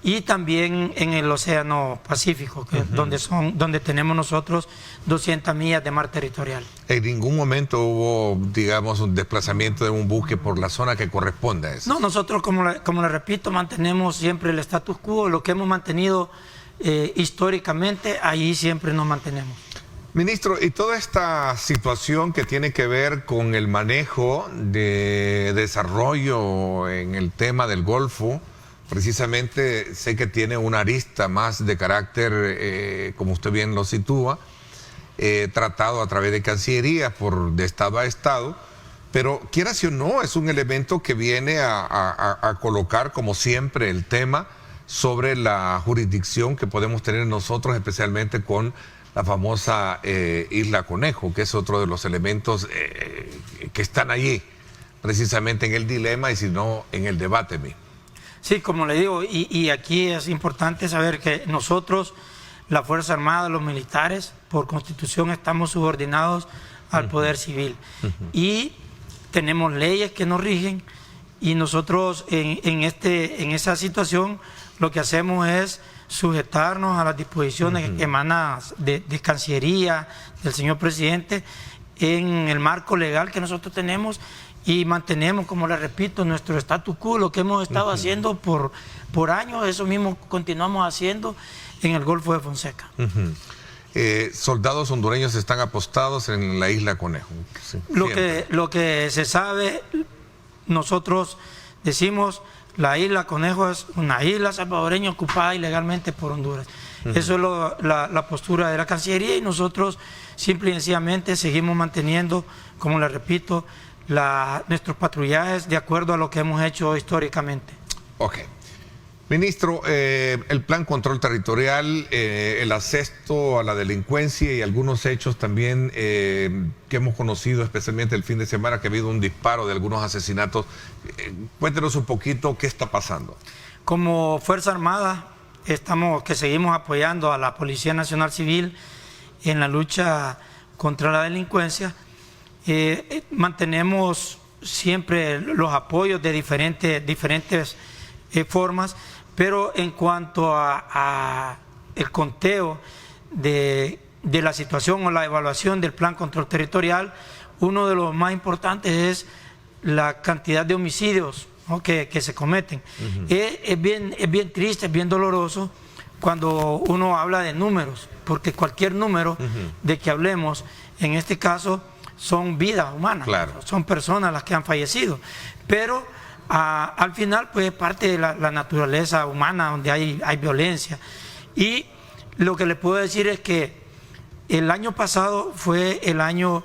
D: y también en el Océano Pacífico, donde tenemos nosotros 200 millas de mar territorial.
B: ¿En ningún momento hubo, digamos, un desplazamiento de un buque por la zona que corresponde a eso?
D: No, nosotros, como le repito, mantenemos siempre el status quo, lo que hemos mantenido históricamente, ahí siempre nos mantenemos.
B: Ministro, y toda esta situación que tiene que ver con el manejo de desarrollo en el tema del Golfo, precisamente sé que tiene una arista más de carácter, como usted bien lo sitúa, tratado a través de Cancillería de Estado a Estado, pero quiera si o no, es un elemento que viene a colocar, como siempre, el tema sobre la jurisdicción que podemos tener nosotros, especialmente con la famosa Isla Conejo, que es otro de los elementos que están allí, precisamente en el dilema y si no en el debate mismo.
D: Sí, como le digo, y aquí es importante saber que nosotros, la Fuerza Armada, los militares, por Constitución estamos subordinados al Poder Civil, y tenemos leyes que nos rigen, y nosotros en esa situación lo que hacemos es sujetarnos a las disposiciones emanadas de Cancillería, del señor presidente, en el marco legal que nosotros tenemos, y mantenemos, como les repito, nuestro statu quo, lo que hemos estado haciendo por años. Eso mismo continuamos haciendo en el Golfo de Fonseca.
B: Soldados hondureños están apostados en la isla Conejo. Sí,
D: lo que se sabe, nosotros decimos, la isla Conejo es una isla salvadoreña ocupada ilegalmente por Honduras. Eso es la postura de la Cancillería, y nosotros simple y sencillamente seguimos manteniendo, como les repito, nuestros patrullajes de acuerdo a lo que hemos hecho históricamente.
B: Ok. Ministro, el plan control territorial, el acceso a la delincuencia y algunos hechos también que hemos conocido, especialmente el fin de semana, que ha habido un disparo de algunos asesinatos. Cuéntenos un poquito qué está pasando.
D: Como Fuerza Armada, seguimos apoyando a la Policía Nacional Civil en la lucha contra la delincuencia. Mantenemos siempre los apoyos de diferentes formas, pero en cuanto a el conteo de la situación o la evaluación del plan control territorial, uno de los más importantes es la cantidad de homicidios, ¿no?, que se cometen. Es bien triste, es bien doloroso cuando uno habla de números, porque cualquier número de que hablemos, en este caso, son vidas humanas,
B: claro,
D: son personas las que han fallecido, pero al final pues es parte de la naturaleza humana, donde hay violencia. Y lo que les puedo decir es que el año pasado fue el año,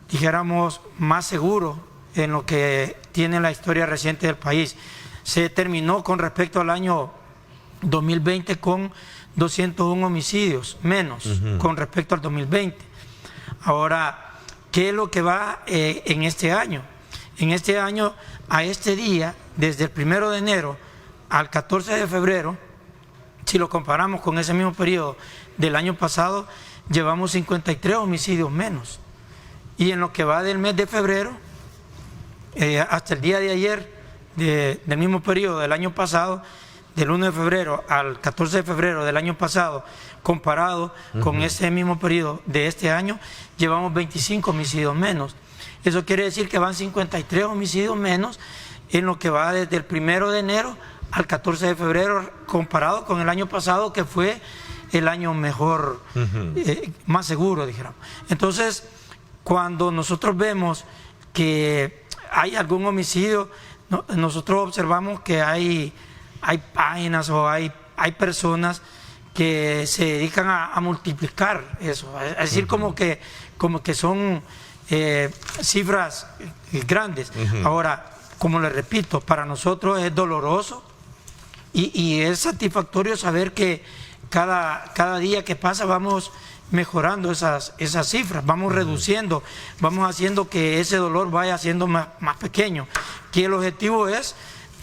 D: dijéramos, más seguro en lo que tiene la historia reciente del país. Se terminó con respecto al año 2020 con 201 homicidios menos con respecto al 2020. Ahora, ¿qué es lo que va en este año? En este año, a este día, desde el 1 de enero al 14 de febrero, si lo comparamos con ese mismo periodo del año pasado, llevamos 53 homicidios menos. Y en lo que va del mes de febrero, hasta el día de ayer, del mismo periodo del año pasado, del 1 de febrero al 14 de febrero del año pasado, comparado con ese mismo periodo de este año, llevamos 25 homicidios menos. Eso quiere decir que van 53 homicidios menos en lo que va desde el 1 de enero al 14 de febrero, comparado con el año pasado, que fue el año mejor, más seguro, dijéramos. Entonces, cuando nosotros vemos que hay algún homicidio, nosotros observamos que hay páginas o hay personas que se dedican a multiplicar eso, es decir, como que son cifras grandes. Ahora, como les repito, para nosotros es doloroso y es satisfactorio saber que cada día que pasa vamos mejorando esas cifras, vamos reduciendo, vamos haciendo que ese dolor vaya siendo más pequeño, que el objetivo es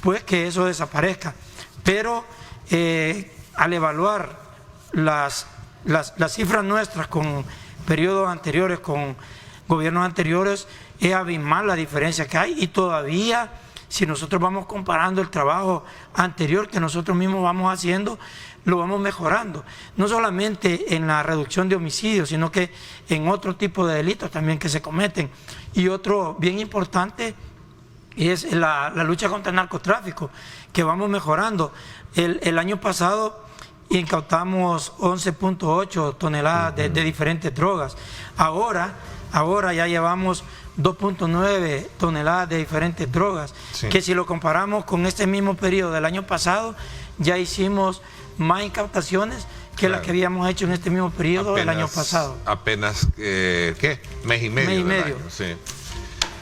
D: pues que eso desaparezca. Pero al evaluar las cifras nuestras con periodos anteriores, con gobiernos anteriores, es abismal la diferencia que hay, y todavía, si nosotros vamos comparando el trabajo anterior que nosotros mismos vamos haciendo, lo vamos mejorando, no solamente en la reducción de homicidios, sino que en otro tipo de delitos también que se cometen. Y otro bien importante es la lucha contra el narcotráfico, que vamos mejorando. El año pasado incautamos 11.8 toneladas de diferentes drogas. Ahora ya llevamos 2.9 toneladas de diferentes drogas, que si lo comparamos con este mismo periodo del año pasado, ya hicimos más incautaciones que las que habíamos hecho en este mismo periodo del año pasado.
B: Apenas, ¿qué? Mes y medio. Año, sí.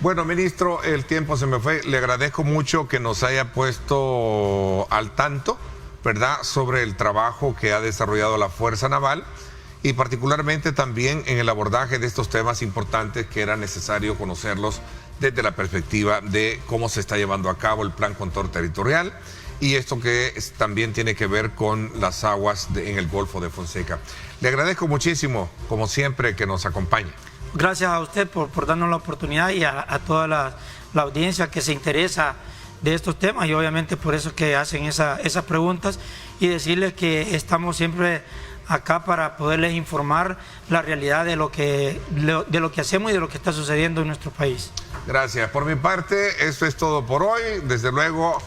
B: Bueno, ministro, el tiempo se me fue. Le agradezco mucho que nos haya puesto al tanto, ¿verdad?, sobre el trabajo que ha desarrollado la Fuerza Naval, y particularmente también en el abordaje de estos temas importantes que era necesario conocerlos desde la perspectiva de cómo se está llevando a cabo el plan control territorial y esto que también tiene que ver con las aguas en el Golfo de Fonseca. Le agradezco muchísimo, como siempre, que nos acompañe. Gracias a usted por darnos la oportunidad, y a toda la audiencia que se interesa
D: estos temas, y obviamente por eso que hacen esas preguntas, y decirles que estamos siempre acá para poderles informar la realidad de lo que hacemos y de lo que está sucediendo en nuestro país.
B: Gracias. Por mi parte, esto es todo por hoy. Desde luego,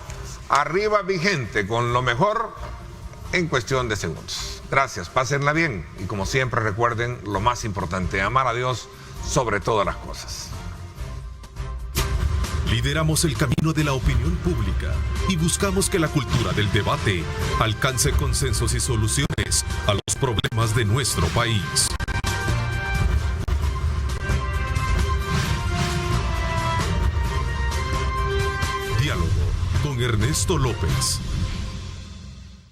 B: arriba vigente con lo mejor en cuestión de segundos. Gracias, pásenla bien y como siempre recuerden lo más importante, amar a Dios sobre todas las cosas.
A: Lideramos el camino de la opinión pública y buscamos que la cultura del debate alcance consensos y soluciones a los problemas de nuestro país. Diálogo con Ernesto López.